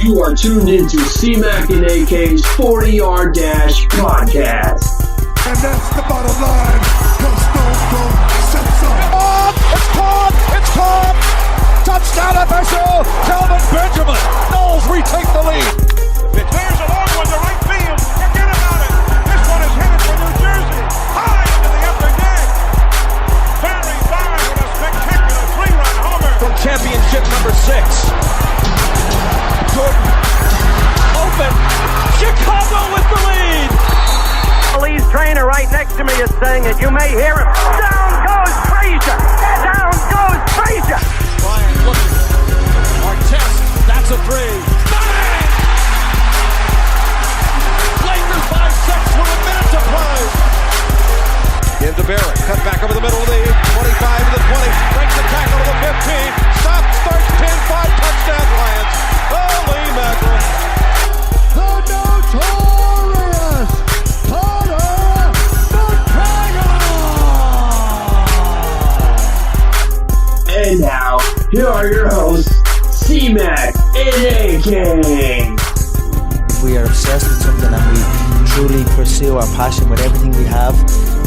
You are tuned into CMAC and AK's 40-Yard Dash podcast. And that's the bottom line. It's caught! Touchdown official! Calvin Benjamin! Knowles retake the lead. There's a long one to right field. Forget about it. This one is headed for New Jersey. High into the upper deck. Barry Bonds with a spectacular three-run homer. For championship number 6. Jordan. Open. Chicago with the lead. Police trainer right next to me is saying it. You may hear him. Down goes Frazier. Down goes Frazier. Bryant looking. Artest. That's a three. Bang! Lakers by 6 with a minute to play. Give to Barrett. Cut back over the middle of the 25 to the 20. Breaks the tackle to the 15. Stop. Starts 10. 5 touchdowns. Lions. Holy mackerel. The notorious Connor McGregor. And now, here are your hosts, CMAC and AK. We are obsessed with something and we truly pursue our passion with everything we have,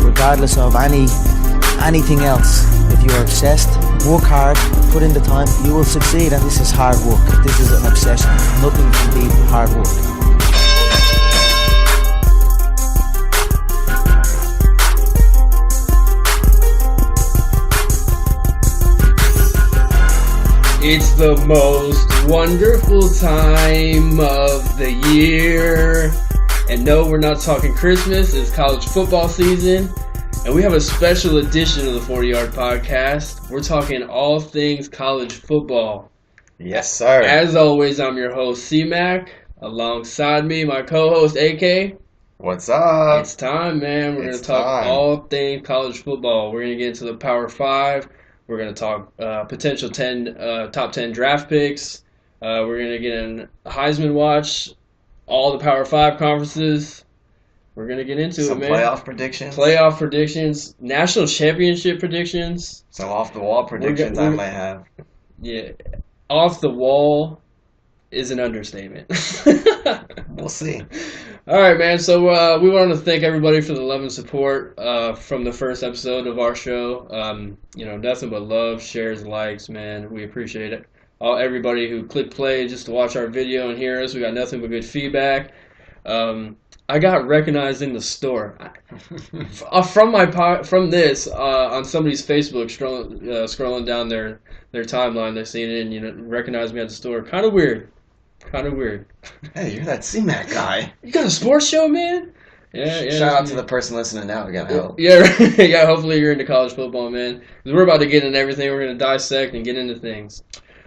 regardless of anything else. If you are obsessed, work hard, put in the time, you will succeed, and this is hard work. This is an obsession. Nothing can beat hard work. It's the most wonderful time of the year. And no, we're not talking Christmas. It's college football season. And we have a special edition of the 40-Yard Podcast. We're talking all things college football. Yes, sir. As always, I'm your host, CMAC. Alongside me, my co-host, AK. What's up? It's time, man. We're going to talk all things college football. We're going to get into the Power 5. We're going to talk potential top 10 draft picks. We're going to get in Heisman watch, all the Power 5 conferences. We're going to get into some it, man. Playoff predictions. National championship predictions. Some off-the-wall predictions I might have. Yeah. Off the wall is an understatement. We'll see. All right, man. So we want to thank everybody for the love and support from the first episode of our show. Nothing but love, shares, likes, man. We appreciate it. Everybody who clicked play just to watch our video and hear us, we got nothing but good feedback. I got recognized in the store from this on somebody's Facebook scrolling down their timeline. They're seeing it and recognized me at the store. Kind of weird. Hey, you're that CMAC guy. You got a sports show, man? Yeah. Shout out to the person listening now to get help. Yeah. Hopefully you're into college football, man. Because we're about to get into everything. We're going to dissect and get into things.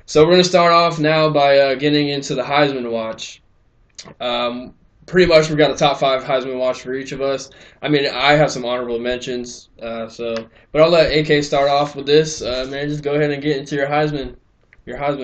So we're going to start off now by getting into the Heisman watch. Pretty much we've got a top 5 Heisman watch for each of us. I mean, I have some honorable mentions. But I'll let AK start off with this. Man, just go ahead and get into your Heisman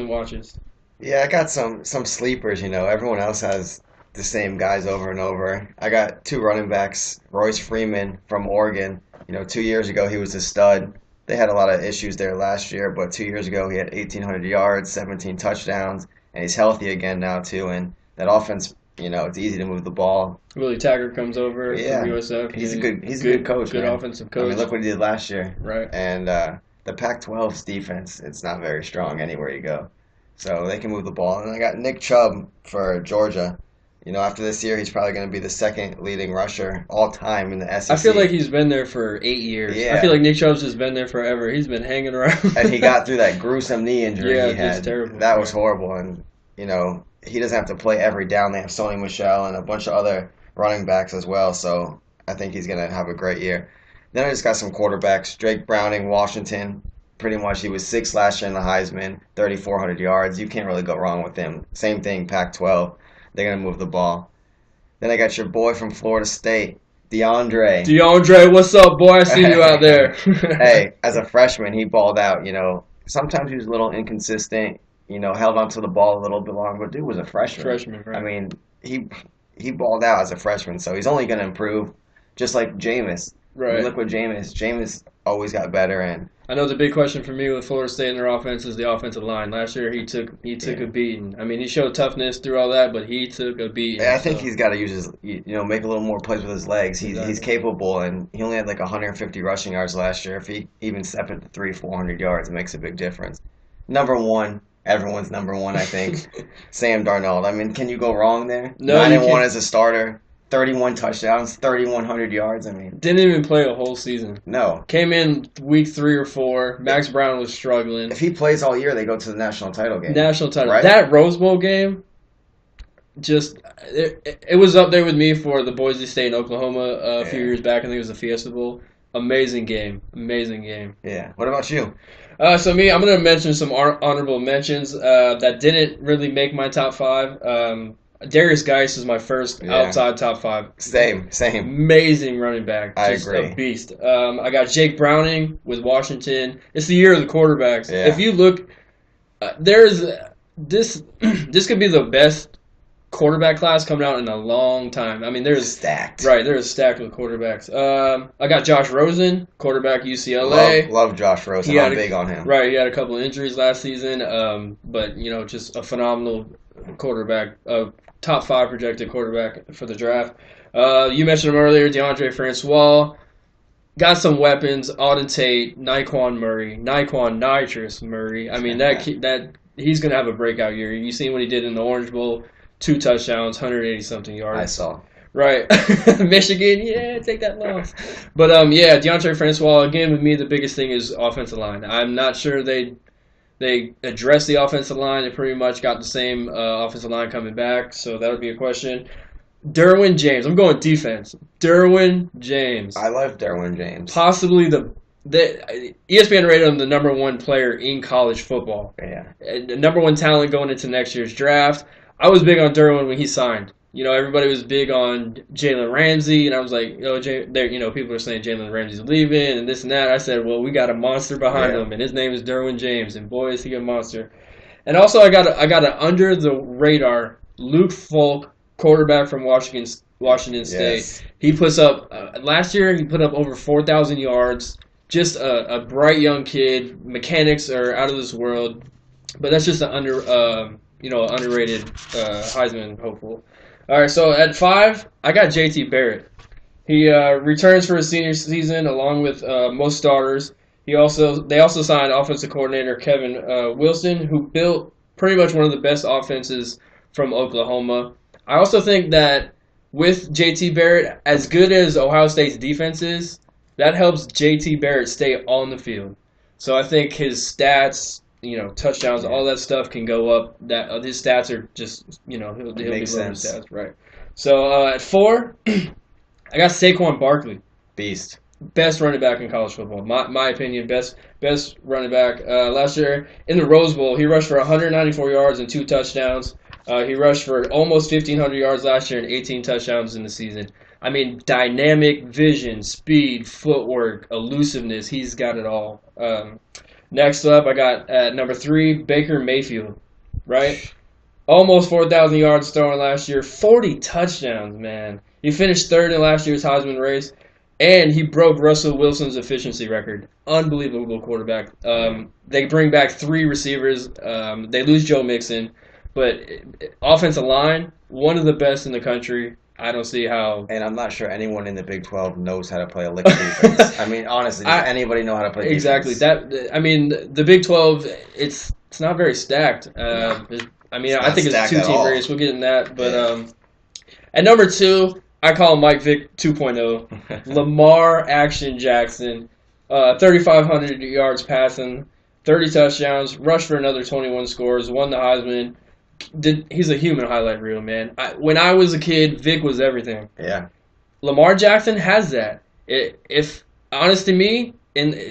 watches. Yeah, I got some sleepers, Everyone else has the same guys over and over. I got 2 running backs, Royce Freeman from Oregon. 2 years ago he was a stud. They had a lot of issues there last year, but 2 years ago he had 1,800 yards, 17 touchdowns, and he's healthy again now too. And that offense, it's easy to move the ball. Willie Taggart comes over from USF. He's a good coach. Good man. offensive coach. I mean, look what he did last year. Right. And the Pac-12's defense, it's not very strong anywhere you go. So they can move the ball. And I got Nick Chubb for Georgia. After this year, he's probably going to be the second leading rusher all time in the SEC. I feel like he's been there for 8 years. Yeah. I feel like Nick Chubb's just been there forever. He's been hanging around. And he got through that gruesome knee injury he had. It's terrible. That was horrible. And, he doesn't have to play every down. They have Sony Michel and a bunch of other running backs as well. So I think he's going to have a great year. Then I just got some quarterbacks. Drake Browning, Washington. Pretty much he was 6th last year in the Heisman, 3,400 yards. You can't really go wrong with him. Same thing, Pac-12. They're going to move the ball. Then I got your boy from Florida State, DeAndre. DeAndre, what's up, boy? I see you out there. Hey, as a freshman, he balled out, Sometimes he was a little inconsistent, held onto the ball a little bit long, but dude was a freshman. Right. I mean, he balled out as a freshman, so he's only going to improve, just like Jameis. Right. I mean, look what Jameis always got better. And I know the big question for me with Florida State and their offense is the offensive line. Last year he took a beating. I mean, he showed toughness through all that, but he took a beating. I think he's got to use his, make a little more plays with his legs. He's capable, and he only had like 150 rushing yards last year. If he even stepped into 300-400 yards, it makes a big difference. Number one, everyone's number one, I think, Sam Darnold. I mean, can you go wrong there? No, 9-1 as a starter. 31 touchdowns, 3,100 yards. I mean, didn't even play a whole season. No. Came in week 3 or 4. Max Brown was struggling. If he plays all year, they go to the national title game. National title. Right? That Rose Bowl game, it was up there with me for the Boise State and Oklahoma a few years back. I think it was the Fiesta Bowl. Amazing game. Yeah. What about you? So me, I'm going to mention some honorable mentions that didn't really make my top 5. Darius Geis is my first outside top 5. Same. Amazing running back. I Just agree. A beast. I got Jake Browning with Washington. It's the year of the quarterbacks. Yeah. If you look, there's this could be the best quarterback class coming out in a long time. I mean, there's stacked. Right, they're stacked with quarterbacks. I got Josh Rosen, quarterback UCLA. Love Josh Rosen. I'm big on him. Right, he had a couple of injuries last season, but just a phenomenal quarterback. Top 5 projected quarterback for the draft. You mentioned him earlier, DeAndre Francois. Got some weapons. Auden Tate, Nitrous Murray. I mean, that he's going to have a breakout year. You seen what he did in the Orange Bowl. 2 touchdowns, 180-something yards. I saw. Right. Michigan, take that loss. But, DeAndre Francois, again, with me, the biggest thing is offensive line. I'm not sure they addressed the offensive line. They pretty much got the same offensive line coming back, so that would be a question. Derwin James. I'm going defense. Derwin James. I love Derwin James. Possibly the ESPN rated him the number 1 player in college football. Yeah. The number 1 talent going into next year's draft. I was big on Derwin when he signed. Everybody was big on Jalen Ramsey, and I was like, people are saying Jalen Ramsey's leaving and this and that. I said, well, we got a monster behind him, and his name is Derwin James, and boy, is he a monster. And also, I got an under the radar Luke Falk, quarterback from Washington State. Yes. He puts up last year. He put up over 4,000 yards. Just a bright young kid. Mechanics are out of this world, but that's just an underrated Heisman hopeful. All right, so at 5, I got JT Barrett. He returns for his senior season along with most starters. They also signed offensive coordinator Kevin Wilson, who built pretty much one of the best offenses from Oklahoma. I also think that with JT Barrett, as good as Ohio State's defense is, that helps JT Barrett stay on the field. So I think his stats, touchdowns, all that stuff can go up. That his stats are just, he'll be low his stats, right? So at 4, I got Saquon Barkley. Beast. Best running back in college football. My opinion, best running back. Last year in the Rose Bowl, he rushed for 194 yards and 2 touchdowns. He rushed for almost 1,500 yards last year and 18 touchdowns in the season. I mean, dynamic vision, speed, footwork, elusiveness. He's got it all. Next up, I got at number 3, Baker Mayfield, right? Almost 4,000 yards throwing last year, 40 touchdowns, man. He finished 3rd in last year's Heisman race, and he broke Russell Wilson's efficiency record. Unbelievable quarterback. They bring back 3 receivers. They lose Joe Mixon, but offensive line, one of the best in the country. I don't see how. And I'm not sure anyone in the Big 12 knows how to play a lick of defense. I mean, honestly, does anybody know how to play defense? Exactly. The Big 12, it's not very stacked. I think it's a 2-team race. We'll get in that. But at number 2, I call him Mike Vick 2.0. Lamar Action Jackson, 3,500 yards passing, 30 touchdowns, rushed for another 21 scores, won the Heisman. He's a human highlight reel, man. When I was a kid, Vic was everything. Yeah. Lamar Jackson has that. If honest to me,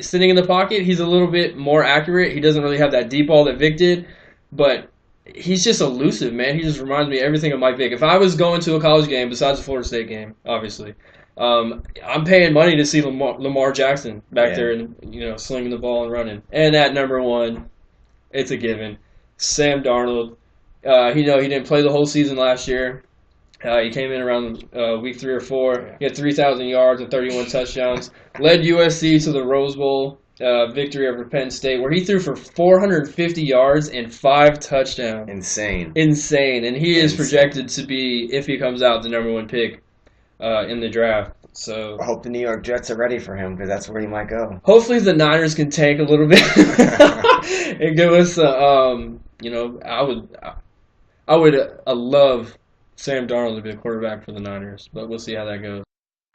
sitting in the pocket, he's a little bit more accurate. He doesn't really have that deep ball that Vic did, but he's just elusive, man. He just reminds me of everything of Mike Vick. If I was going to a college game besides the Florida State game, obviously, I'm paying money to see Lamar Jackson back there and slinging the ball and running. And at number 1, it's a given. Sam Darnold. He didn't play the whole season last year. He came in around week 3 or 4. He had 3,000 yards and 31 touchdowns. Led USC to the Rose Bowl victory over Penn State, where he threw for 450 yards and 5 touchdowns. Insane. And he is projected to be, if he comes out, the number 1 pick in the draft. So I hope the New York Jets are ready for him because that's where he might go. hopefully the Niners can tank a little bit and give us I would love Sam Darnold to be a quarterback for the Niners, but we'll see how that goes.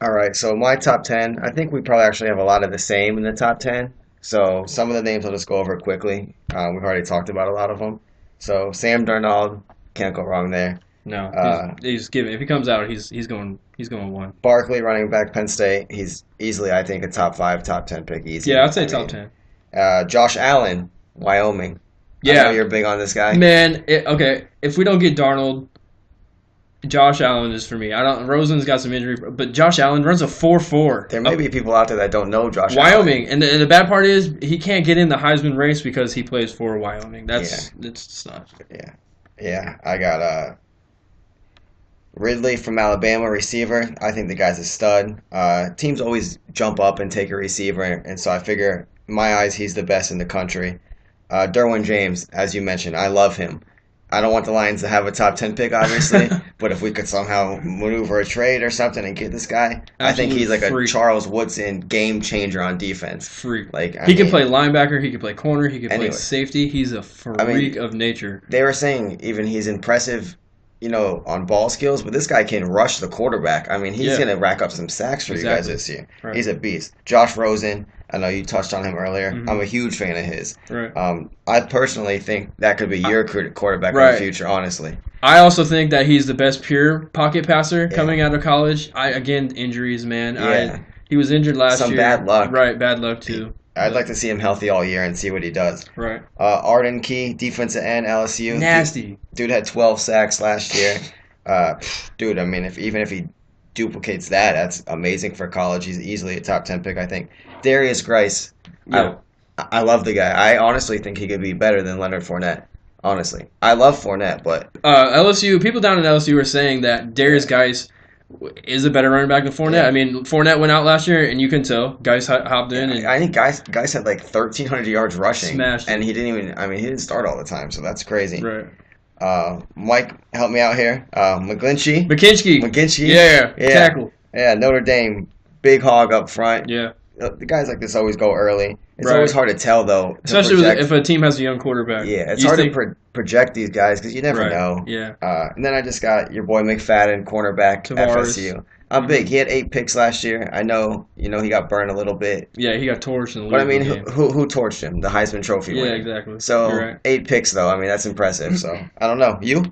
All right, so my top 10, I think we probably actually have a lot of the same in the top 10. So some of the names I'll just go over quickly. We've already talked about a lot of them. So Sam Darnold, can't go wrong there. No, he's giving. If he comes out, he's going 1. Barkley, running back, Penn State. He's easily, I think, a top 5, top 10 pick. Easy. Yeah, I'd say top 10. Josh Allen, Wyoming. Yeah, I know you're big on this guy. Man, okay. If we don't get Darnold, Josh Allen is for me. Rosen's got some injury, but Josh Allen runs a 4.4. There may be people out there that don't know Josh Wyoming, Allen. and the bad part is he can't get in the Heisman race because he plays for Wyoming. It's not. Yeah. I got Ridley from Alabama, receiver. I think the guy's a stud. Teams always jump up and take a receiver, and so I figure, in my eyes, he's the best in the country. Derwin James, as you mentioned, I love him. I don't want the Lions to have a top 10 pick, obviously, but if we could somehow maneuver a trade or something and get this guy, I think he's like a Charles Woodson game changer on defense. Freak. He can play linebacker, he can play corner, he can play safety. He's a freak of nature. They were saying even he's impressive, on ball skills, but this guy can rush the quarterback. I mean, he's going to rack up some sacks for you guys this year. Right. He's a beast. Josh Rosen, I know you touched on him earlier. Mm-hmm. I'm a huge fan of his. Right. I personally think that could be your quarterback in the future, honestly. I also think that he's the best pure pocket passer coming out of college. Injuries, man. Yeah. He was injured last year. Some bad luck. Right, bad luck too. I'd like to see him healthy all year and see what he does. Right. Arden Key, defensive end, LSU. Nasty. Dude had 12 sacks last year. Dude, I mean, even if he duplicates that, that's amazing for college. He's easily a top 10 pick, I think. Darius Grice. Yeah. I love the guy. I honestly think he could be better than Leonard Fournette. Honestly. I love Fournette, but... LSU, people down in LSU are saying that Darius Guice is a better running back than Fournette. Yeah. I mean, Fournette went out last year, and you can tell. Guice hopped in. And I think Guice had like 1,300 yards rushing. Smashed. And he didn't start all the time, so that's crazy. Right. Mike, help me out here. McGlinchey. McGinchey. Yeah. Tackle. Yeah, Notre Dame. Big hog up front. Yeah. The guys like this always go early. It's always hard to tell, though. Especially if a team has a young quarterback. Yeah, it's hard to project these guys because you never know. Yeah. And then I just got your boy McFadden, cornerback, Tavares. FSU. I'm big. He had 8 picks last year. I know, he got burned a little bit. Yeah, he got torched in the league. But I mean, who torched him? The Heisman Trophy winner. Yeah, exactly. So You're right. 8 picks though. I mean, that's impressive. So I don't know. You?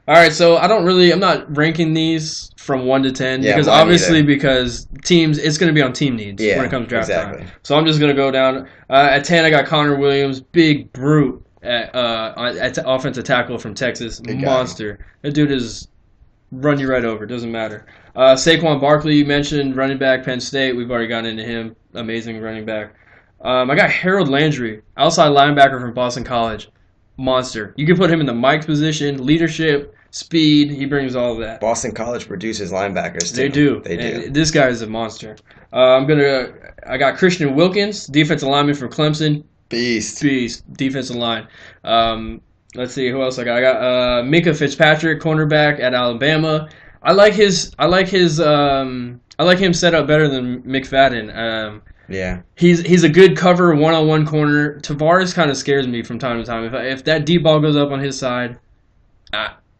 All right, so I'm not ranking these from 1 to 10 because obviously because teams, it's going to be on team needs when it comes to draft time. So I'm just going to go down. At 10, I got Connor Williams, big brute at offensive tackle from Texas, monster. That dude is run you right over. Doesn't matter. Saquon Barkley, you mentioned, running back, Penn State. We've already gotten into him. Amazing running back. I got Harold Landry, outside linebacker from Boston College. Monster. You can put him in the Mike's position, leadership, speed. He brings all of that. Boston College produces linebackers, too. They do. And this guy is a monster. I got Christian Wilkins, defensive lineman from Clemson. Beast. Defensive line. Let's see who else I got. I got Minka Fitzpatrick, cornerback at Alabama. I like him set up better than McFadden. Yeah. He's a good cover one-on-one corner. Tavares kind of scares me from time to time. If that deep ball goes up on his side,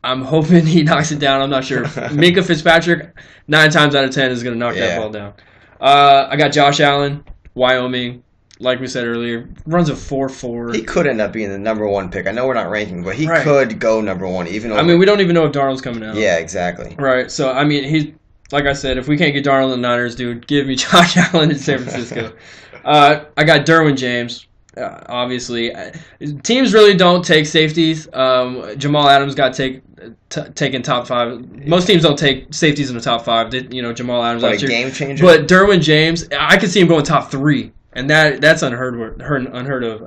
I'm hoping he knocks it down. I'm not sure. Minka Fitzpatrick, 9 times out of 10 is going to knock that ball down. I got Josh Allen, Wyoming. Like we said earlier, runs a 4.4. He could end up being the number 1 pick. I know we're not ranking, but he could go number 1. We don't even know if Darnold's coming out. Yeah, exactly. Right. So, I mean, he's like I said, if we can't get Darnold and the Niners, dude, give me Josh Allen in San Francisco. I got Derwin James. Obviously, teams really don't take safeties. Jamal Adams got taken top 5. Most teams don't take safeties in the top 5. Jamal Adams What last a year. game changer. But Derwin James, I could see him going top 3. And that's unheard of.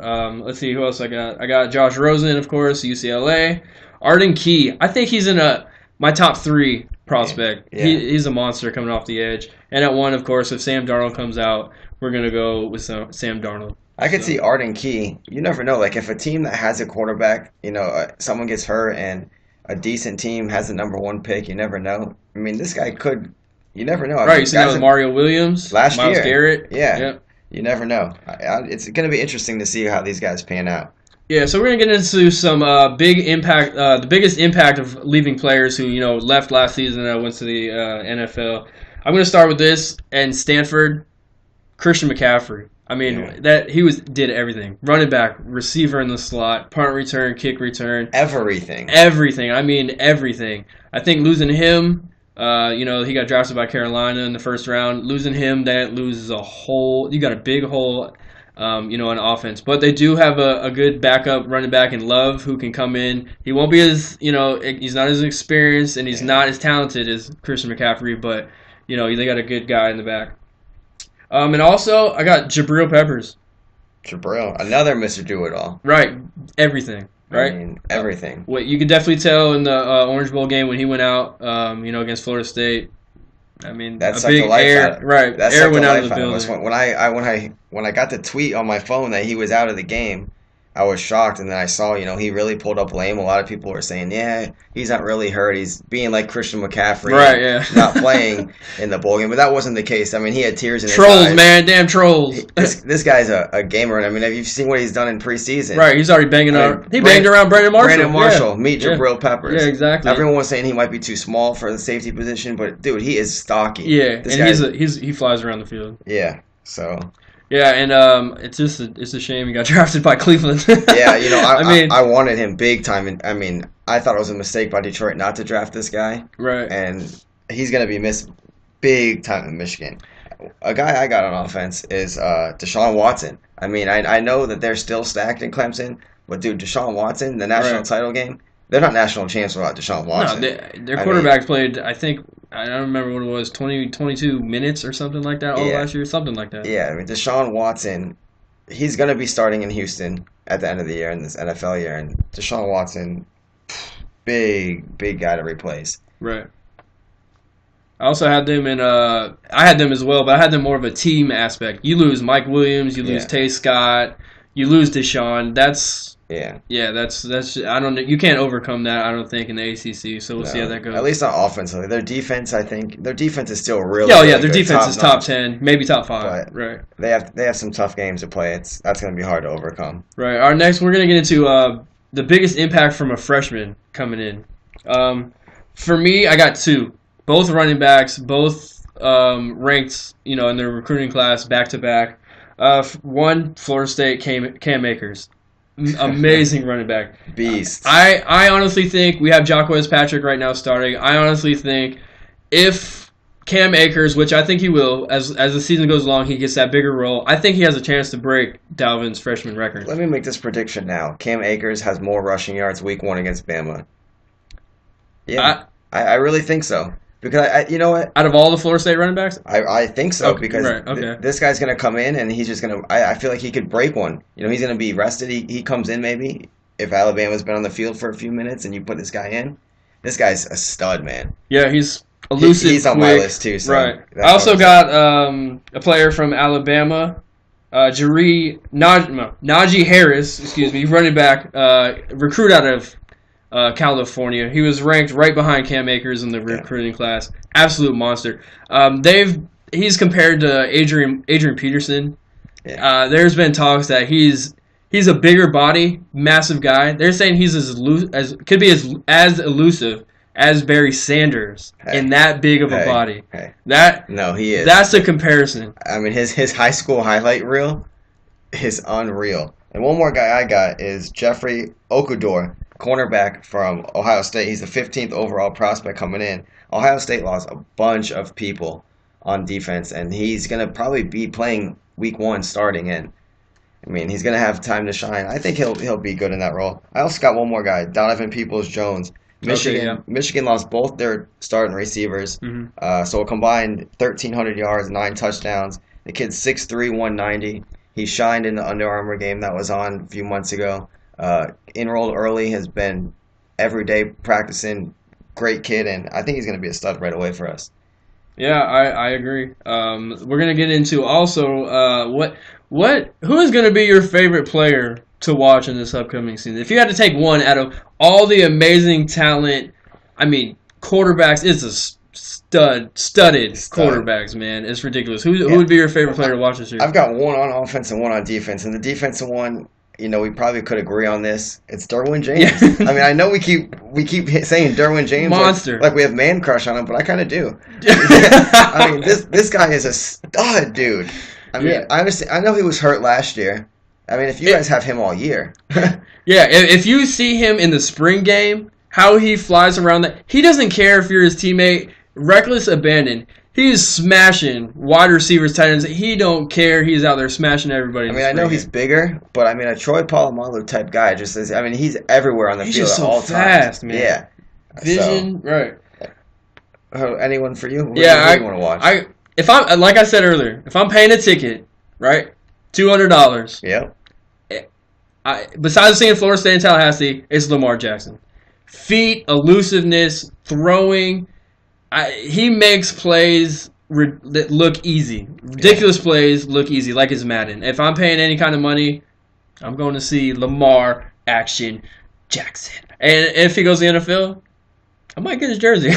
Let's see who else I got. I got Josh Rosen, of course, UCLA. Arden Key. I think he's in a my top 3 prospect. Yeah. He's a monster coming off the edge. And at 1, of course, if Sam Darnold comes out, we're going to go with Sam Darnold. I could see Arden Key. You never know. Like, if a team that has a quarterback, someone gets hurt and a decent team has the number 1 pick, you never know. I mean, this guy could. You never know. Right, you see that with Mario Williams, last Myles year. Garrett. Yeah. Yep. You never know. It's going to be interesting to see how these guys pan out. Yeah, so we're going to get into some big impact, the biggest impact of leaving players who, left last season and went to the NFL. I'm going to start with this, and Stanford, Christian McCaffrey. I mean, did everything. Running back, receiver in the slot, punt return, kick return. Everything. I mean, everything. I think losing him, he got drafted by Carolina in the first round. Losing him, that loses a hole. You got a big hole, in offense. But they do have a good backup running back in Love who can come in. He won't be as, he's not as experienced and he's not as talented as Christian McCaffrey, but, they got a good guy in the back. And also, I got Jabril Peppers. Jabril, another Mr. Do-It-All. Right, everything. Right, I mean, everything. What you could definitely tell in the Orange Bowl game when he went out, against Florida State. I mean, That's a big air, right? That's air went out of the building. When I got the tweet on my phone that he was out of the game, I was shocked, and then I saw, he really pulled up lame. A lot of people were saying, yeah, he's not really hurt. He's being like Christian McCaffrey, right? Yeah, not playing in the bowl game. But that wasn't the case. I mean, he had tears in his trolls, eyes. Man, damn trolls. This guy's a gamer, and I mean, have you seen what he's done in preseason? Right, he's already banging around. He banged around Brandon Marshall. Meet Jabril Peppers. Yeah, exactly. Everyone was saying he might be too small for the safety position, but dude, he is stocky. Yeah, and he flies around the field. Yeah, so. Yeah, and it's a shame he got drafted by Cleveland. Yeah, I wanted him big time, and I mean, I thought it was a mistake by Detroit not to draft this guy. Right. And he's gonna be missed big time in Michigan. A guy I got on offense is Deshaun Watson. I mean, I know that they're still stacked in Clemson, but dude, Deshaun Watson, the national title game, they're not national champs without Deshaun Watson. No, their quarterbacks played, I think, I don't remember what it was, 22 minutes or something like that last year, something like that. Yeah, I mean, Deshaun Watson, he's going to be starting in Houston at the end of the year in this NFL year, and Deshaun Watson, big guy to replace. Right. I also had them I had them as well, but I had them more of a team aspect. You lose Mike Williams, you lose Tay Scott, you lose Deshaun. That's I don't know. You can't overcome that, I don't think, in the ACC. So we'll see how that goes. At least not offensively. Their defense, I think, is still really. Yeah, their defense is top 10, maybe top 5. Right. They have some tough games to play. That's going to be hard to overcome. Right. Our next, we're going to get into the biggest impact from a freshman coming in. For me, I got 2. Both running backs, both ranked, in their recruiting class back to back. One, Florida State, Cam Akers. Amazing running back. Beast. I honestly think we have Jacquez Patrick right now starting. I honestly think if Cam Akers, which I think he will, as the season goes along, he gets that bigger role, I think he has a chance to break Dalvin's freshman record. Let me make this prediction now. Cam Akers has more rushing yards week 1 against Bama. Yeah, I really think so. Because, you know what? Out of all the Florida State running backs? I think so, okay, because this guy's going to come in and he's just going to – I feel like he could break one. He's going to be rested. He comes in maybe if Alabama's been on the field for a few minutes and you put this guy in. This guy's a stud, man. Yeah, he's elusive. He's on my list too. So right. I also got a player from Alabama, Najee Harris, running back, recruit out of California. He was ranked right behind Cam Akers in the recruiting class. Absolute monster. He's compared to Adrian Peterson. Yeah. There's been talks that he's a bigger body, massive guy. They're saying he's as elusive as Barry Sanders in that big of a body. He is. That's the comparison. I mean, his high school highlight reel is unreal. And one more guy I got is Jeffrey Okudor, cornerback from Ohio State. He's the 15th overall prospect coming in. Ohio State lost a bunch of people on defense, and he's going to probably be playing week 1 starting in. I mean, he's going to have time to shine. I think he'll be good in that role. I also got one more guy, Donovan Peoples-Jones. Michigan lost both their starting receivers, so a combined 1,300 yards, 9 touchdowns. The kid's 6'3", 190. He shined in the Under Armour game that was on a few months ago. Enrolled early, has been every day practicing, great kid, and I think he's going to be a stud right away for us. Yeah, I agree. We're gonna get into also who is gonna be your favorite player to watch in this upcoming season? If you had to take one out of all the amazing talent, I mean, quarterbacks is a studded quarterbacks, man. It's ridiculous. Who would be your favorite player to watch this year? I've got one on offense and one on defense, and the defensive one, we probably could agree on this. It's Derwin James. Yeah. I mean, I know we keep saying Derwin James Monster. like we have man crush on him, but I kind of do. I mean, this guy is a stud, dude. I mean, Yeah. I understand. I know he was hurt last year. I mean, if you guys have him all year, Yeah, if you see him in the spring game, how he flies around he doesn't care if you're his teammate. Reckless abandon. He's smashing wide receivers, tight ends. He don't care. He's out there smashing everybody. I mean, I know he's bigger, but I mean, a Troy Polamalu type guy just is. I mean, he's everywhere on the He's field just at so all fast, times. man. Yeah. Vision, right? Anyone for you? What Yeah, do you want to watch? If I'm like I said earlier, if I'm paying a ticket, right, $200. Yep. Besides seeing Florida State and Tallahassee, it's Lamar Jackson. Feet, elusiveness, throwing. He makes plays that look easy. Ridiculous plays look easy, like it's Madden. If I'm paying any kind of money, I'm going to see Lamar Action Jackson. And if he goes to the NFL, I might get his jersey.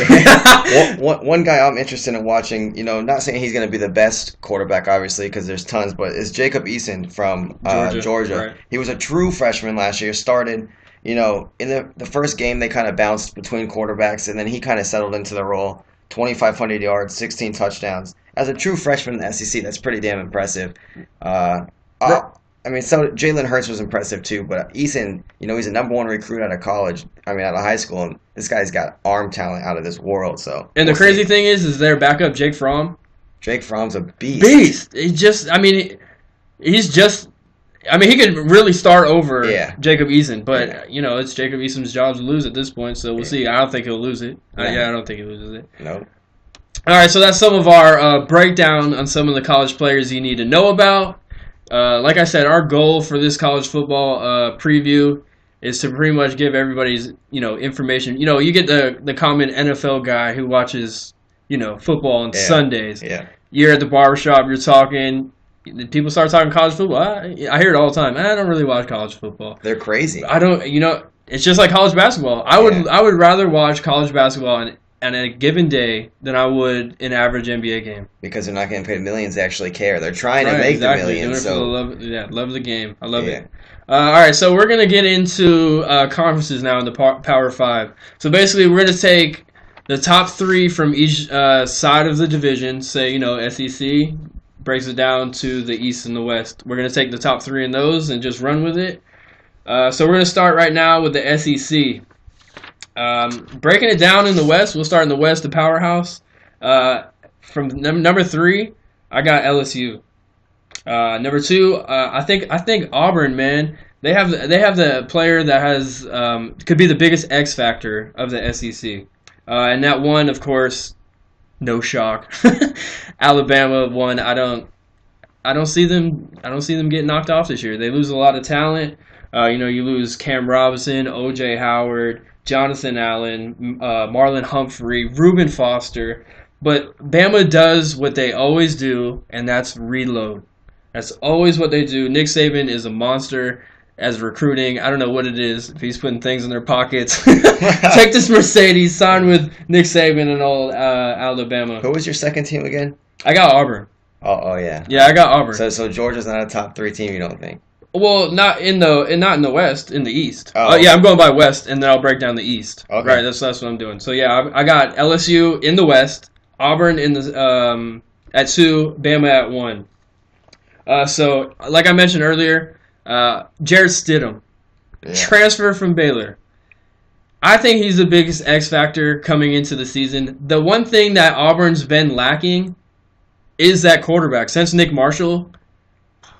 One guy I'm interested in watching, not saying he's going to be the best quarterback, obviously, because there's tons, but is Jacob Eason from Georgia. Right. He was a true freshman last year, started, in the first game they kind of bounced between quarterbacks, and then he kind of settled into the role. 2,500 yards, 16 touchdowns. As a true freshman in the SEC, that's pretty damn impressive. I mean, so Jalen Hurts was impressive too, but Eason, he's a number one recruit out of college. I mean, out of high school, and this guy's got arm talent out of this world. So, and the crazy thing is their backup Jake Fromm. Jake Fromm's a beast. He could really start over Jacob Eason, but it's Jacob Eason's job to lose at this point. So we'll see. I don't think he'll lose it. I don't think he loses it. No. All right, so that's some of our breakdown on some of the college players you need to know about. Like I said, our goal for this college football preview is to pretty much give everybody's information. You get the common NFL guy who watches football on Sundays. Yeah. You're at the barbershop, you're talking. People start talking college football. I hear it all the time. I don't really watch college football. They're crazy. I don't. It's just like college basketball. I would rather watch college basketball on a given day than I would an average NBA game. Because they're not getting paid millions to actually care. They're trying to make the millions. Doing it for the love of the game. I love it. All right, so we're gonna get into conferences now in the Power 5. So basically, we're gonna take the top 3 from each side of the division. Say SEC. Breaks it down to the East and the West. We're going to take the top 3 in those and just run with it. So we're going to start right now with the SEC. Breaking it down in the West, we'll start in the West, the powerhouse. From number 3, I got LSU. Number 2, I think Auburn, man. They have the player that has could be the biggest X factor of the SEC. And that one, of course, no shock. Alabama won. I don't see them getting knocked off this year. They lose a lot of talent. You lose Cam Robinson, O.J. Howard, Jonathan Allen, Marlon Humphrey, Reuben Foster. But Bama does what they always do, and that's reload. That's always what they do. Nick Saban is a monster as recruiting. I don't know what it is. If he's putting things in their pockets. Take this Mercedes, sign with Nick Saban and all Alabama. Who was your second team again? I got Auburn. Oh yeah. Yeah, I got Auburn. So Georgia's not a top 3 team, you don't think? Well, not in the West, in the East. Oh. Yeah, I'm going by West, and then I'll break down the East. Okay. Right, that's what I'm doing. So yeah, I got LSU in the West, Auburn in the at 2, Bama at 1. So like I mentioned earlier, Jarrett Stidham, transfer from Baylor. I think he's the biggest X factor coming into the season. The one thing that Auburn's been lacking is that quarterback. Since Nick Marshall,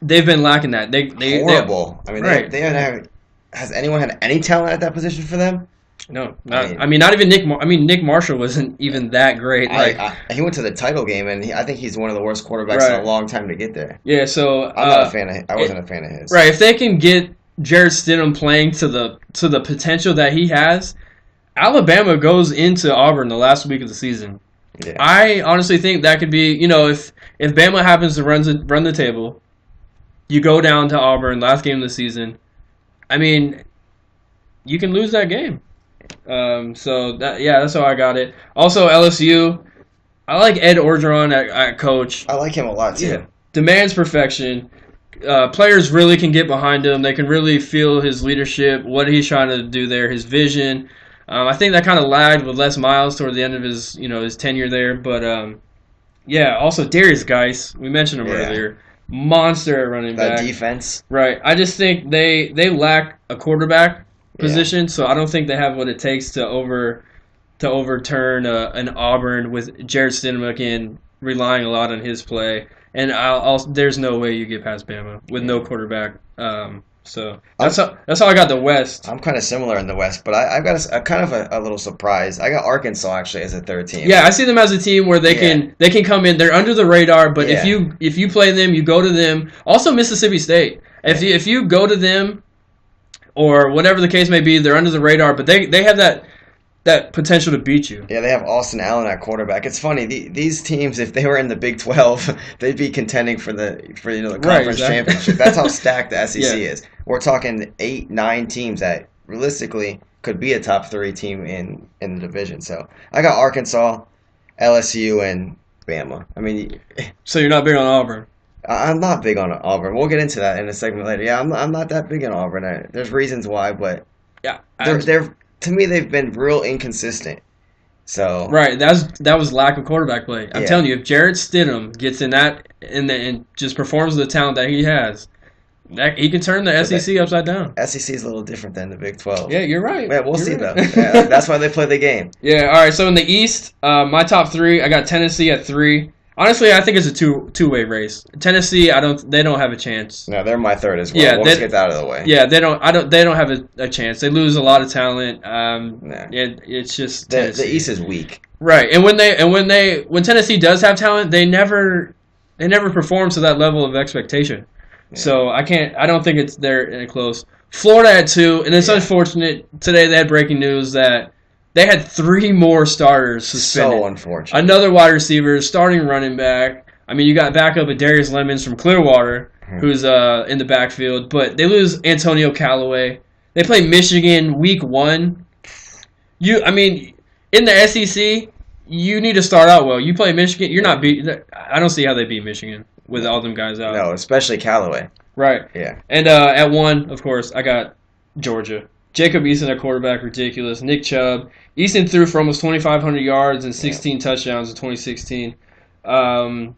they've been lacking that. Horrible. Right. They has anyone had any talent at that position for them? No, not even Nick. Nick Marshall wasn't even that great. He went to the title game, and I think he's one of the worst quarterbacks in a long time to get there. Yeah, so I'm not a fan of. I wasn't a fan of his. Right, if they can get Jarrett Stidham playing to the potential that he has, Alabama goes into Auburn the last week of the season. Yeah. I honestly think that could be, if Bama happens to run the table, you go down to Auburn last game of the season. I mean, you can lose that game. So that's how I got it. Also LSU, I like Ed Orgeron at coach. I like him a lot too. Yeah. Demands perfection. Players really can get behind him. They can really feel his leadership, what he's trying to do there, his vision. I think that kind of lagged with Les Miles toward the end of his tenure there. But also Darius Geis, we mentioned him earlier, monster at running back. That defense, right? I just think they lack a quarterback position, so I don't think they have what it takes to overturn an Auburn with Jared Stidham again relying a lot on his play. And there's no way you get past Bama with no quarterback. So that's how I got the West. I'm kind of similar in the West, but I've got a kind of a little surprise. I got Arkansas actually as a third team. Yeah, I see them as a team where they can come in. They're under the radar, but if you play them, you go to them. Also Mississippi State. If you go to them, or whatever the case may be, they're under the radar, but they have that potential to beat you. Yeah, they have Austin Allen at quarterback. It's funny, these teams, if they were in the Big 12, they'd be contending for the conference championship. That's how stacked the SEC is. We're talking 8, 9 teams that realistically could be a top 3 team in the division. So I got Arkansas, LSU, and Bama. I mean, so you're not big on Auburn? I'm not big on Auburn. We'll get into that in a segment later. Yeah, I'm not that big on Auburn. There's reasons why, but they're to me, they've been real inconsistent. So right, that was lack of quarterback play. I'm telling you, if Jared Stidham gets in that and just performs the talent that he has, he can turn the SEC upside down. SEC is a little different than the Big 12. Yeah, you're right. Yeah, we'll see though. Yeah, that's why they play the game. Yeah. All right. So in the East, my top 3, I got Tennessee at 3. Honestly, I think it's a two-way race. Tennessee, they don't have a chance. No, they're my 3rd as well. Yeah, we'll just get that out of the way. Yeah, they don't have a chance. They lose a lot of talent. It's just the East is weak. Right, and when Tennessee does have talent, they never perform to that level of expectation. Yeah. So I don't think it's there close. Florida at 2, and it's unfortunate today. They had breaking news that they had 3 more starters suspended. So unfortunate. Another wide receiver, starting running back. I mean, you got backup at Darius Lemons from Clearwater, who's in the backfield. But they lose Antonio Callaway. They play Michigan week 1. In the SEC, you need to start out well. You play Michigan, you're not beat. I don't see how they beat Michigan with all them guys out. No, especially Callaway. Right. Yeah. And at 1, of course, I got Georgia. Jacob Eason at quarterback, ridiculous. Nick Chubb. Eason threw for almost 2,500 yards and 16 touchdowns in 2016. And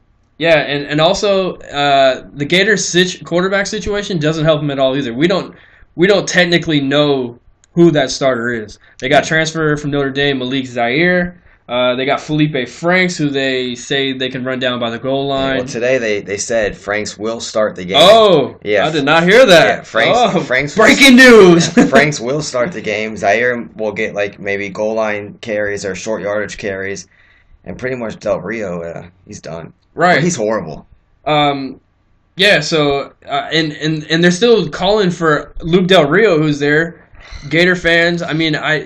also the Gators quarterback situation doesn't help him at all either. We don't technically know who that starter is. They got transfer from Notre Dame, Malik Zaire. They got Felipe Franks, who they say they can run down by the goal line. Well, today they said Franks will start the game. Oh, yeah. I did not hear that. Yeah, Franks breaking news. Franks will start the game. Zaire will get maybe goal line carries or short yardage carries, and pretty much Del Rio, he's done. Right, he's horrible. Yeah. So and they're still calling for Luke Del Rio, who's there. Gator fans,